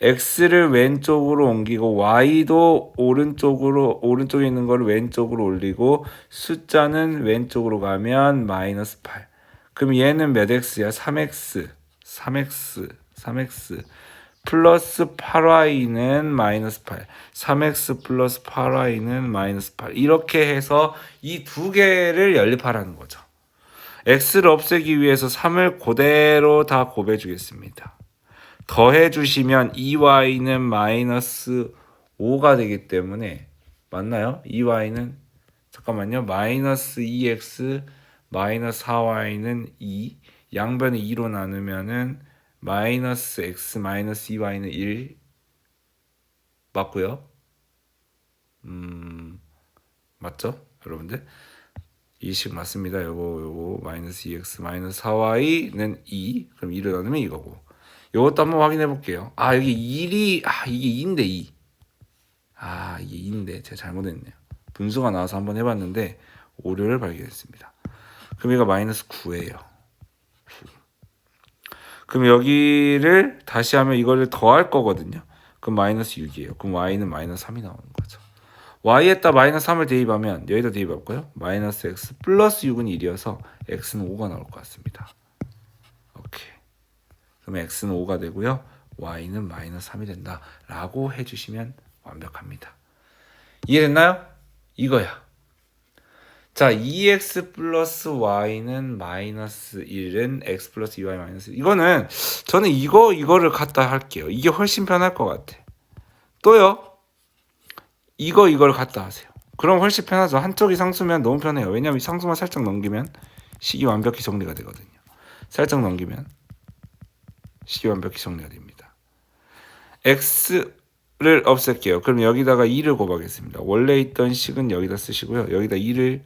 x를 왼쪽으로 옮기고 y도 오른쪽에 있는 거를 왼쪽으로 올리고 숫자는 왼쪽으로 가면 마이너스 8. 그럼 얘는 몇 x야? 3x 플러스 8y는 마이너스 8. 3x 플러스 8y는 마이너스 8. 이렇게 해서 이 두 개를 연립하라는 거죠. x를 없애기 위해서 3을 그대로 다 곱해 주겠습니다. 더해 주시면 2y는 마이너스 5가 되기 때문에 맞나요? 2y는 잠깐만요. 마이너스 2x 마이너스 4y는 2. 양변을 2로 나누면은 마이너스 x 마이너스 2y는 1 맞고요. 맞죠? 여러분들? 이 식 맞습니다. 요거 마이너스 2x 마이너스 4y는 2. 그럼 2로 나누면 이거고. 요것도 한번 확인해 볼게요. 여기 1이 이게 2인데 2. 이게 2인데 제가 잘못했네요. 분수가 나와서 한번 해봤는데 오류를 발견했습니다. 그럼 이거 마이너스 9예요. 그럼 여기를 다시 하면 이거를 더할 거거든요. 그럼 마이너스 6이에요. 그럼 y는 마이너스 3이 나오는 거죠. y에다 마이너스 3을 대입하면 여기다 대입할까요? 마이너스 x 플러스 6은 1이어서 x는 5가 나올 것 같습니다. 오케이. 그럼 x는 5가 되고요. y는 마이너스 3이 된다 라고 해주시면 완벽합니다. 이해됐나요? 이거야. 자, 2x 플러스 y는 마이너스 1은 x 플러스 2y 마이너스 1. 이거는 저는 이거를 갖다 할게요. 이게 훨씬 편할 것 같아. 또요. 이걸 갖다 하세요. 그럼 훨씬 편하죠. 한쪽이 상수면 너무 편해요. 왜냐하면 상수만 살짝 넘기면 식이 완벽히 정리가 되거든요. 살짝 넘기면 식이 완벽히 정리가 됩니다. x를 없앨게요. 그럼 여기다가 2를 곱하겠습니다. 원래 있던 식은 여기다 쓰시고요. 여기다 2를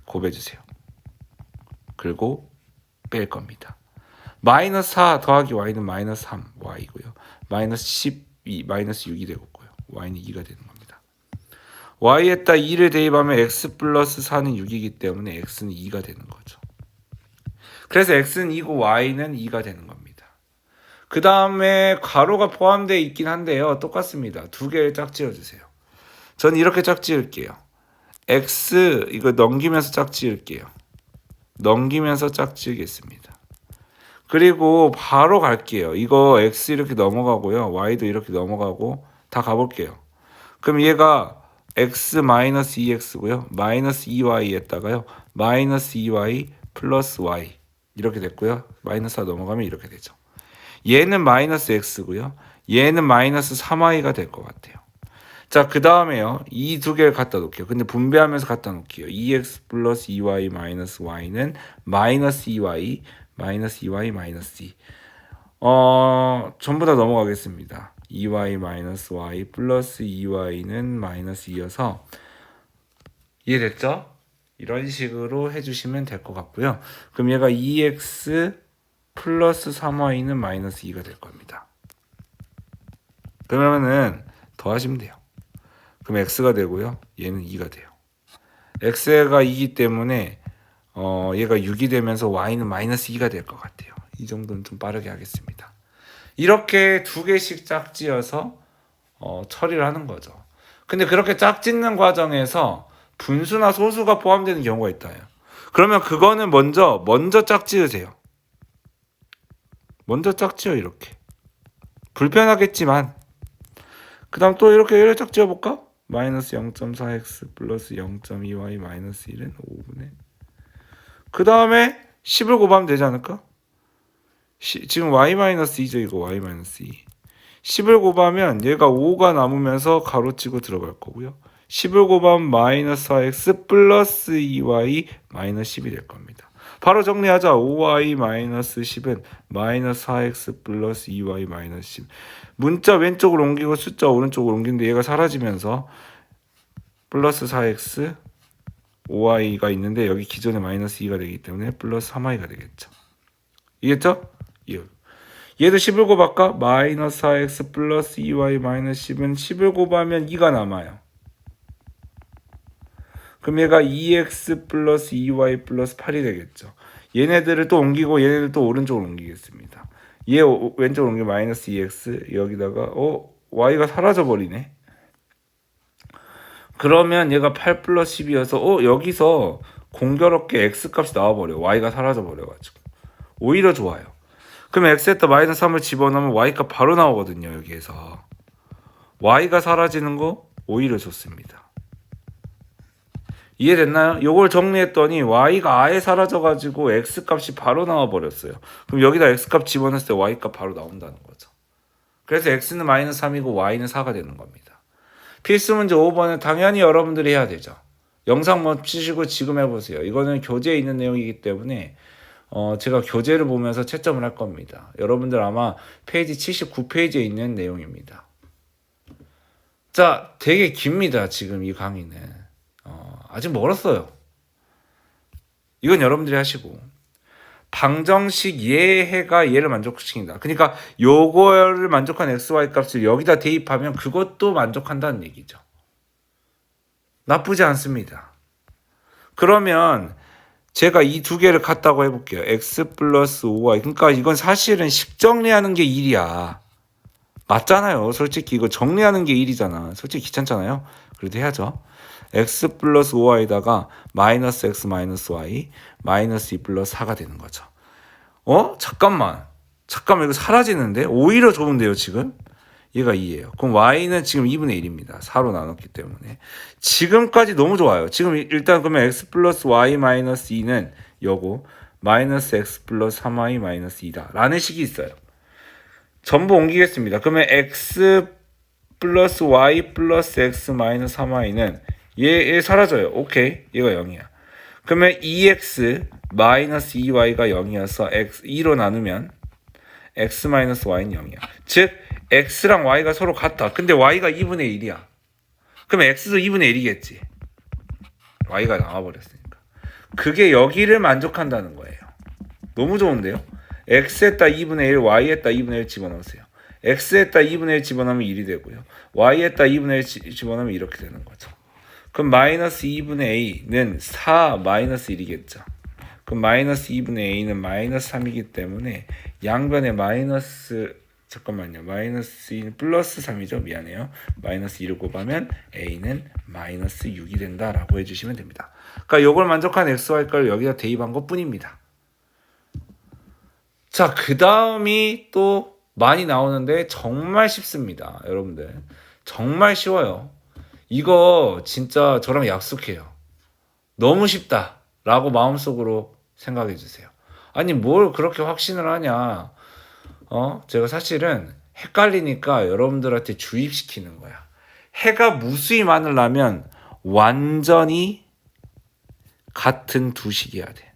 곱해주세요. 그리고 뺄 겁니다. 마이너스 4 더하기 y는 마이너스 3y고요. 마이너스 12 마이너스 6이 되고요. y는 2가 되는 겁니다. y에다 2를 대입하면 x 플러스 4는 6이기 때문에 x는 2가 되는 거죠. 그래서 x는 2고 y는 2가 되는 겁니다. 그 다음에 가로가 포함되어 있긴 한데요. 똑같습니다. 두 개를 짝지어주세요. 전 이렇게 짝지을게요. x 이거 넘기면서 짝지을게요. 넘기면서 짝지으겠습니다. 그리고 바로 갈게요. 이거 x 이렇게 넘어가고요. y도 이렇게 넘어가고 다 가볼게요. 그럼 얘가 x 마이너스 2x고요. 마이너스 2y에다가요. 마이너스 2y 플러스 y 이렇게 됐고요. 마이너스 4 넘어가면 이렇게 되죠. 얘는 마이너스 x고요. 얘는 마이너스 3y가 될 것 같아요. 자, 그 다음에요. 이 두 개를 갖다 놓을게요. 근데 분배하면서 갖다 놓을게요. 2x 플러스 2y 마이너스 y는 마이너스 2y 마이너스 2y 마이너스 2. 전부 다 넘어가겠습니다. 2y 마이너스 y 플러스 2y는 마이너스 2여서 이해됐죠? 이런 식으로 해주시면 될 것 같고요. 그럼 얘가 2x 플러스 3y는 마이너스 2가 될 겁니다. 그러면은 더하시면 돼요. 그럼 x가 되고요. 얘는 2가 돼요. x가 2이기 때문에 얘가 6이 되면서 y는 마이너스 2가 될 것 같아요. 이 정도는 좀 빠르게 하겠습니다. 이렇게 두 개씩 짝지어서 처리를 하는 거죠. 근데 그렇게 짝짓는 과정에서 분수나 소수가 포함되는 경우가 있다요. 그러면 그거는 먼저 짝지으세요. 먼저 짝지어 이렇게. 불편하겠지만 그 다음 또 이렇게 짝지어볼까? 마이너스 0.4x 플러스 0.2y 마이너스 1은 5분의 그 다음에 10을 곱하면 되지 않을까? 지금 y-2죠. 이거 y-2 10을 곱하면 얘가 5가 남으면서 가로치고 들어갈 거고요. 10을 곱하면 마이너스 4x 플러스 2y 마이너스 10이 될 겁니다. 바로 정리하자. 5y 마이너스 10은 마이너스 4x 플러스 2y 마이너스 10. 문자 왼쪽으로 옮기고 숫자 오른쪽으로 옮기는데 얘가 사라지면서 플러스 4x 5y가 있는데 여기 기존에 마이너스 2가 되기 때문에 플러스 3y가 되겠죠. 이겠죠? 얘도 10을 곱할까? 마이너스 4x 플러스 2y 마이너스 10은 10을 곱하면 2가 남아요. 그럼 얘가 2x 플러스 2y 플러스 8이 되겠죠. 얘네들을 또 옮기고 얘네들 또 오른쪽으로 옮기겠습니다. 얘 왼쪽으로 옮기면 마이너스 2x 여기다가 y가 사라져 버리네. 그러면 얘가 8 플러스 10이어서 여기서 공교롭게 x 값이 나와버려. y가 사라져 버려가지고 오히려 좋아요. 그럼 x에다 마이너스 3을 집어넣으면 y값 바로 나오거든요. 여기에서 y가 사라지는 거 오히려 좋습니다. 이해됐나요? 요걸 정리했더니 y가 아예 사라져가지고 x값이 바로 나와버렸어요. 그럼 여기다 x값 집어넣었을 때 y값 바로 나온다는 거죠. 그래서 x는 마이너스 3이고 y는 4가 되는 겁니다. 필수 문제 5번은 당연히 여러분들이 해야 되죠. 영상 멈추시고 지금 해보세요. 이거는 교재에 있는 내용이기 때문에 제가 교재를 보면서 채점을 할 겁니다. 여러분들 아마 페이지 79페이지에 있는 내용입니다. 자, 되게 깁니다. 지금 이 강의는. 아직 멀었어요. 이건 여러분들이 하시고 방정식 얘가 얘를 만족시킨다. 그러니까 요거를 만족한 xy 값을 여기다 대입하면 그것도 만족한다는 얘기죠. 나쁘지 않습니다. 그러면 제가 이 두 개를 같다고 해볼게요. x 플러스 5y. 그러니까 이건 사실은 식 정리하는 게 일이야. 맞잖아요. 솔직히 이거 정리하는 게 일이잖아. 솔직히 귀찮잖아요. 그래도 해야죠. x 플러스 5y에다가 마이너스 x 마이너스 y 마이너스 2 플러스 4가 되는 거죠. 잠깐만 이거 사라지는데? 오히려 좋은데요 지금? 얘가 2예요. 그럼 y는 지금 2분의 1입니다. 4로 나눴기 때문에. 지금까지 너무 좋아요. 지금 일단 그러면 x 플러스 y 마이너스 2는 요거 마이너스 x 플러스 3y 마이너스 2다 라는 식이 있어요. 전부 옮기겠습니다. 그러면 x 플러스 y 플러스 x 마이너스 3y는 얘 사라져요. 오케이. 얘가 0이야. 그러면 2x 마이너스 2y가 0이어서 x 2로 나누면 x 마이너스 y는 0이야. 즉 x랑 y가 서로 같다. 근데 y가 2분의 1이야. 그러면 x도 2분의 1이겠지. y가 나와버렸으니까. 그게 여기를 만족한다는 거예요. 너무 좋은데요? x에다 2분의 1, y에다 2분의 1 집어넣으세요. x에다 2분의 1 집어넣으면 1이 되고요. y에다 2분의 1 집어넣으면 이렇게 되는 거죠. 그럼 마이너스 2분의 a는 4 마이너스 1이겠죠. 그럼 마이너스 2분의 a는 마이너스 3이기 때문에 양변에 마이너스 마이너스 2는 플러스 3이죠. 미안해요. 마이너스 2를 곱하면 a는 마이너스 6이 된다라고 해주시면 됩니다. 그러니까 이걸 만족한 xy값을 여기다 대입한 것 뿐입니다. 자, 그 다음이 또 많이 나오는데 정말 쉽습니다. 여러분들 정말 쉬워요. 이거 진짜 저랑 약속해요. 너무 쉽다 라고 마음속으로 생각해 주세요. 아니 뭘 그렇게 확신을 하냐. 제가 사실은 헷갈리니까 여러분들한테 주입시키는 거야. 해가 무수히 많으려면 완전히 같은 두 식이어야 돼.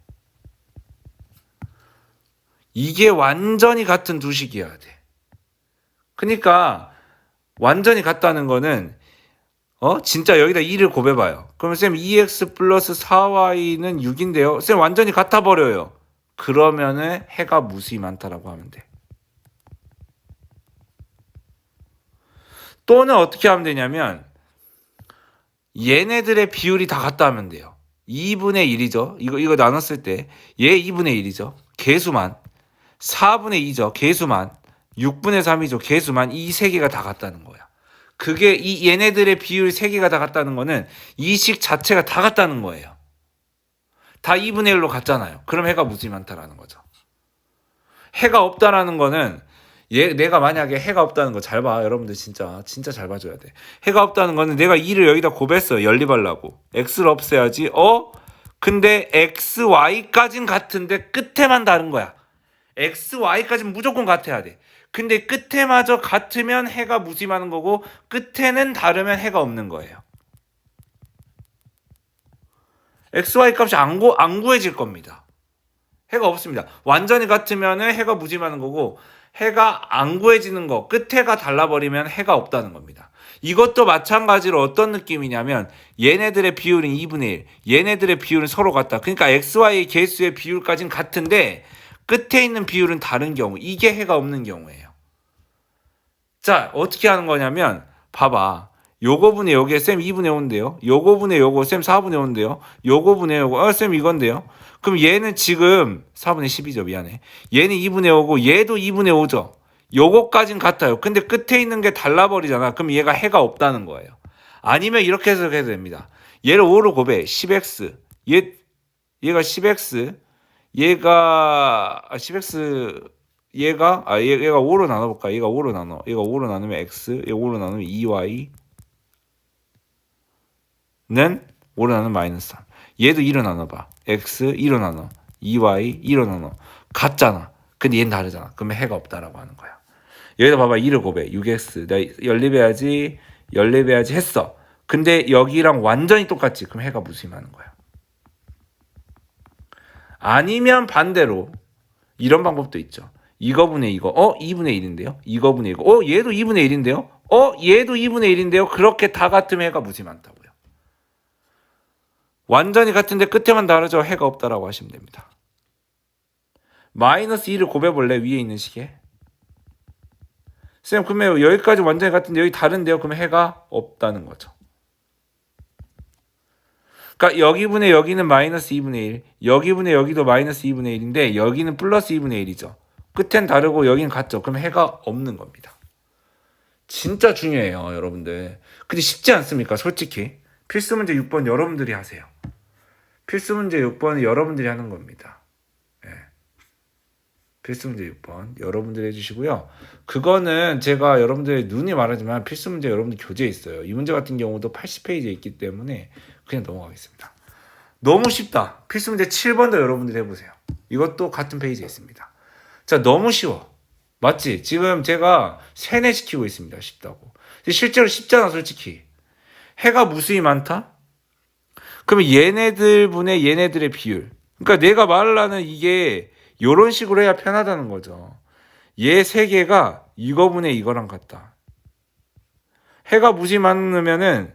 이게 완전히 같은 두 식이어야 돼. 그러니까 완전히 같다는 거는 진짜 여기다 2를 곱해봐요. 그러면 쌤 2x 플러스 4y는 6인데요. 쌤 완전히 같아 버려요. 그러면은 해가 무수히 많다라고 하면 돼. 또는 어떻게 하면 되냐면 얘네들의 비율이 다 같다 하면 돼요. 2분의 1이죠. 이거 나눴을 때 얘 2분의 1이죠. 개수만. 4분의 2죠. 개수만. 6분의 3이죠. 개수만. 이 세 개가 다 같다는 거야. 그게 이 얘네들의 비율 세 개가 다 같다는 거는 이 식 자체가 다 같다는 거예요. 다 2분의 1로 갔잖아요. 그럼 해가 무수히 많다라는 거죠. 해가 없다라는 거는 내가 만약에 해가 없다는 거 잘 봐. 여러분들 진짜 잘 봐줘야 돼. 해가 없다는 거는 내가 2를 여기다 곱했어요. 연립하려고. x를 없애야지. 근데 x, y까진 같은데 끝에만 다른 거야. x, y까지는 무조건 같아야 돼. 근데 끝에마저 같으면 해가 무수히 많은 거고 끝에는 다르면 해가 없는 거예요. x, y 값이 안 구해질 겁니다. 해가 없습니다. 완전히 같으면 해가 무지 많은 거고 해가 안 구해지는 거, 끝에가 달라버리면 해가 없다는 겁니다. 이것도 마찬가지로 어떤 느낌이냐면 얘네들의 비율은 2분의 1, 얘네들의 비율은 서로 같다. 그러니까 XY의 개수의 비율까지는 같은데 끝에 있는 비율은 다른 경우, 이게 해가 없는 경우예요. 자, 어떻게 하는 거냐면 봐봐. 요거 분의 요게 쌤 2분의 5인데요. 요거 분의 요거 쌤 4분의 5인데요. 요거 분의 요거 쌤 이건데요. 그럼 얘는 지금 4분의 10이죠. 미안해. 얘는 2분의 5고 얘도 2분의 5죠. 요거까진 같아요. 근데 끝에 있는 게 달라버리잖아. 그럼 얘가 해가 없다는 거예요. 아니면 이렇게 해석해도 됩니다. 얘를 5로 곱해. 10x. 얘가 10x. 얘가 10x 얘가 5로 나눠볼까? 얘가 5로 나눠. 얘가 5로 나누면 x. 얘가 5로 나누면 2y. 는 5로 나누면 마이너스 3. 얘도 2로 나눠봐. x 2로 나눠. 2y 2로 나눠. 같잖아. 근데 얘는 다르잖아. 그러면 해가 없다라고 하는 거야. 여기다 봐봐. 2를 곱해. 6x. 내가 연립해야지 했어. 근데 여기랑 완전히 똑같지. 그럼 해가 무수히 많은 거야. 아니면 반대로 이런 방법도 있죠. 이거분의 이거. 2분의 1인데요. 이거분의 이거. 얘도 2분의 1인데요. 얘도 2분의 1인데요. 그렇게 다 같으면 해가 무수히 많다고요. 완전히 같은데 끝에만 다르죠. 해가 없다라고 하시면 됩니다. 마이너스 2를 곱해볼래? 위에 있는 식에. 쌤, 그러면 여기까지 완전히 같은데 여기 다른데요? 그러면 해가 없다는 거죠. 그러니까 여기분의 여기는 마이너스 2분의 1, 여기분의 여기도 마이너스 2분의 1인데 여기는 플러스 2분의 1이죠. 끝엔 다르고 여기는 같죠. 그럼 해가 없는 겁니다. 진짜 중요해요, 여러분들. 근데 쉽지 않습니까? 솔직히. 필수 문제 6번 여러분들이 하세요. 필수 문제 6번은 여러분들이 하는 겁니다. 네. 필수 문제 6번 여러분들이 해주시고요. 그거는 제가 여러분들의 눈이 말하지만 필수 문제 여러분들 교재에 있어요. 이 문제 같은 경우도 80페이지에 있기 때문에 그냥 넘어가겠습니다. 너무 쉽다. 필수 문제 7번도 여러분들이 해보세요. 이것도 같은 페이지에 있습니다. 자, 너무 쉬워. 맞지? 지금 제가 세뇌시키고 있습니다. 쉽다고. 실제로 쉽잖아, 솔직히. 해가 무수히 많다? 그러면 얘네들 분의 얘네들의 비율. 그러니까 내가 말을 하는 이게 이런 식으로 해야 편하다는 거죠. 얘 세 개가 이거분의 이거랑 같다. 해가 무수히 많으면은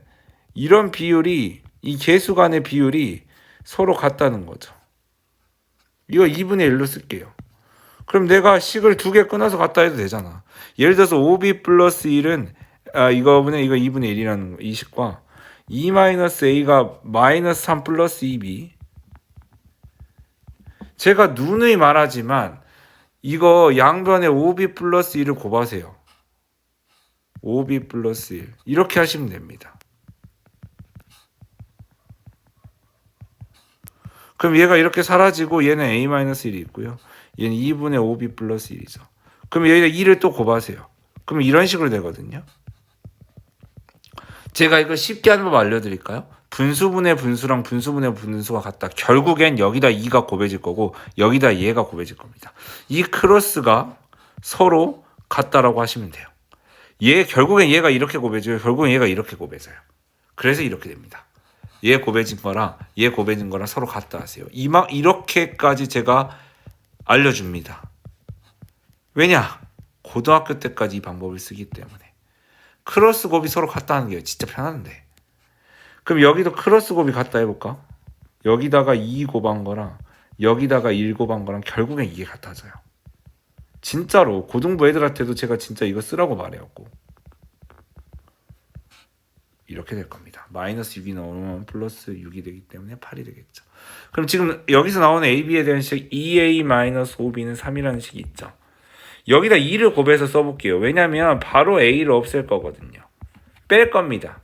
이런 비율이, 이 개수 간의 비율이 서로 같다는 거죠. 이거 2분의 1로 쓸게요. 그럼 내가 식을 2개 끊어서 갖다 해도 되잖아. 예를 들어서 5b 플러스 1은 이거분의 이거 2분의 1이라는 이 식과 2-a가 마이너스 3 플러스 2b. 제가 누누이 말하지만 이거 양변에 5b 플러스 1을 곱하세요. 5b 플러스 1 이렇게 하시면 됩니다. 그럼 얘가 이렇게 사라지고 얘는 a-1이 있고요. 얘는 2분의 5b 플러스 1이죠. 그럼 여기다 2를 또 곱하세요. 그러면 이런 식으로 되거든요. 제가 이거 쉽게 하는 법 알려드릴까요? 분수분의 분수랑 분수분의 분수가 같다. 결국엔 여기다 2가 곱해질 거고 여기다 얘가 곱해질 겁니다. 이 크로스가 서로 같다라고 하시면 돼요. 결국엔 얘가 이렇게 곱해져요. 결국엔 얘가 이렇게 곱해져요. 그래서 이렇게 됩니다. 얘 곱해진 거랑 얘 곱해진 거랑 서로 같다 하세요. 이렇게까지 제가 알려줍니다. 왜냐? 고등학교 때까지 이 방법을 쓰기 때문에. 크로스 곱이 서로 같다는 게 진짜 편한데. 그럼 여기도 크로스 곱이 같다 해볼까? 여기다가 2 곱한 거랑 여기다가 1 곱한 거랑 결국엔 이게 같아져요. 진짜로 고등부 애들한테도 제가 진짜 이거 쓰라고 말해왔고 이렇게 될 겁니다. 마이너스 6이 나오면 플러스 6이 되기 때문에 8이 되겠죠. 그럼 지금 여기서 나오는 AB에 대한 식 2A-5B는 3이라는 식이 있죠. 여기다 2를 곱해서 써볼게요. 왜냐면 바로 A를 없앨 거거든요. 뺄 겁니다.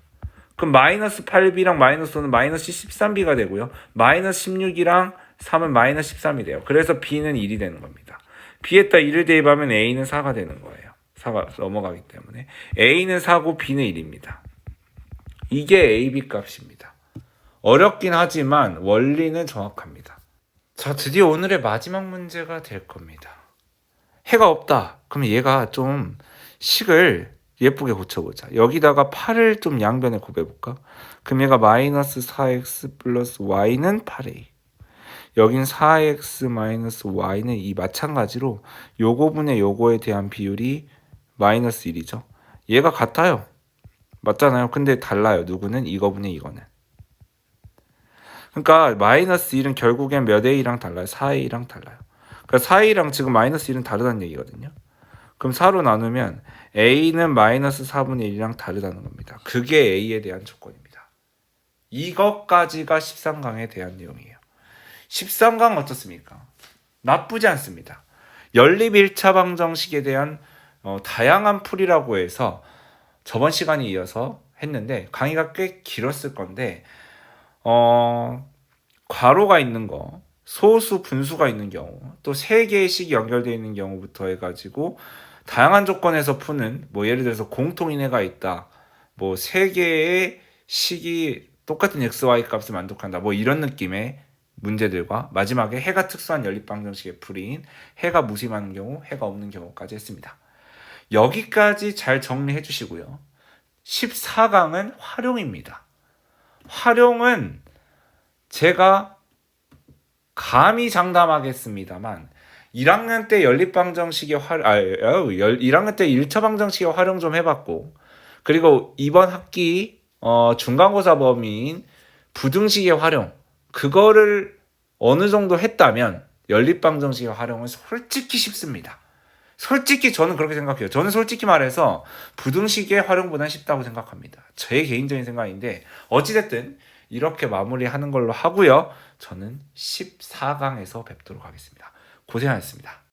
그럼 마이너스 8b랑 마이너스 5는 마이너스 13b가 되고요. 마이너스 16이랑 3은 마이너스 13이 돼요. 그래서 b는 1이 되는 겁니다. b에다 1을 대입하면 a는 4가 되는 거예요. 4가 넘어가기 때문에 a는 4고 b는 1입니다. 이게 ab 값입니다. 어렵긴 하지만 원리는 정확합니다. 자, 드디어 오늘의 마지막 문제가 될 겁니다. 해가 없다. 그럼 얘가 좀 식을 예쁘게 고쳐보자. 여기다가 8을 좀 양변에 곱해볼까? 그럼 얘가 마이너스 4x 플러스 y는 8a. 여긴 4x 마이너스 y는 이 마찬가지로 요거분의 요거에 대한 비율이 마이너스 1이죠. 얘가 같아요. 맞잖아요. 근데 달라요. 누구는 이거분의 이거는. 그러니까 마이너스 1은 결국엔 몇 a랑 달라요? 4a랑 달라요. 그러니까 4a랑 지금 마이너스 1은 다르다는 얘기거든요. 그럼 4로 나누면 a는 마이너스 4분의 1이랑 다르다는 겁니다. 그게 a에 대한 조건입니다. 이것까지가 13강에 대한 내용이에요. 13강 어떻습니까? 나쁘지 않습니다. 연립 1차 방정식에 대한 다양한 풀이라고 해서 저번 시간에 이어서 했는데 강의가 꽤 길었을 건데 괄호가 있는 거, 소수 분수가 있는 경우, 또 3개의 식이 연결되어 있는 경우부터 해가지고 다양한 조건에서 푸는 뭐 예를 들어서 공통인해가 있다, 뭐 3개의 식이 똑같은 xy 값을 만족한다, 뭐 이런 느낌의 문제들과 마지막에 해가 특수한 연립방정식의 풀이인 해가 무심하는 경우, 해가 없는 경우까지 했습니다. 여기까지 잘 정리해 주시고요. 14강은 활용입니다. 활용은 제가 감히 장담하겠습니다만 1학년 때 연립방정식의 1학년 때 1차 방정식의 활용 좀 해봤고, 그리고 이번 학기 중간고사 범위인 부등식의 활용, 그거를 어느 정도 했다면 연립방정식의 활용은 솔직히 쉽습니다. 솔직히 저는 그렇게 생각해요. 저는 솔직히 말해서 부등식의 활용보다는 쉽다고 생각합니다. 제 개인적인 생각인데 어찌됐든 이렇게 마무리하는 걸로 하고요. 저는 14강에서 뵙도록 하겠습니다. 고생하셨습니다.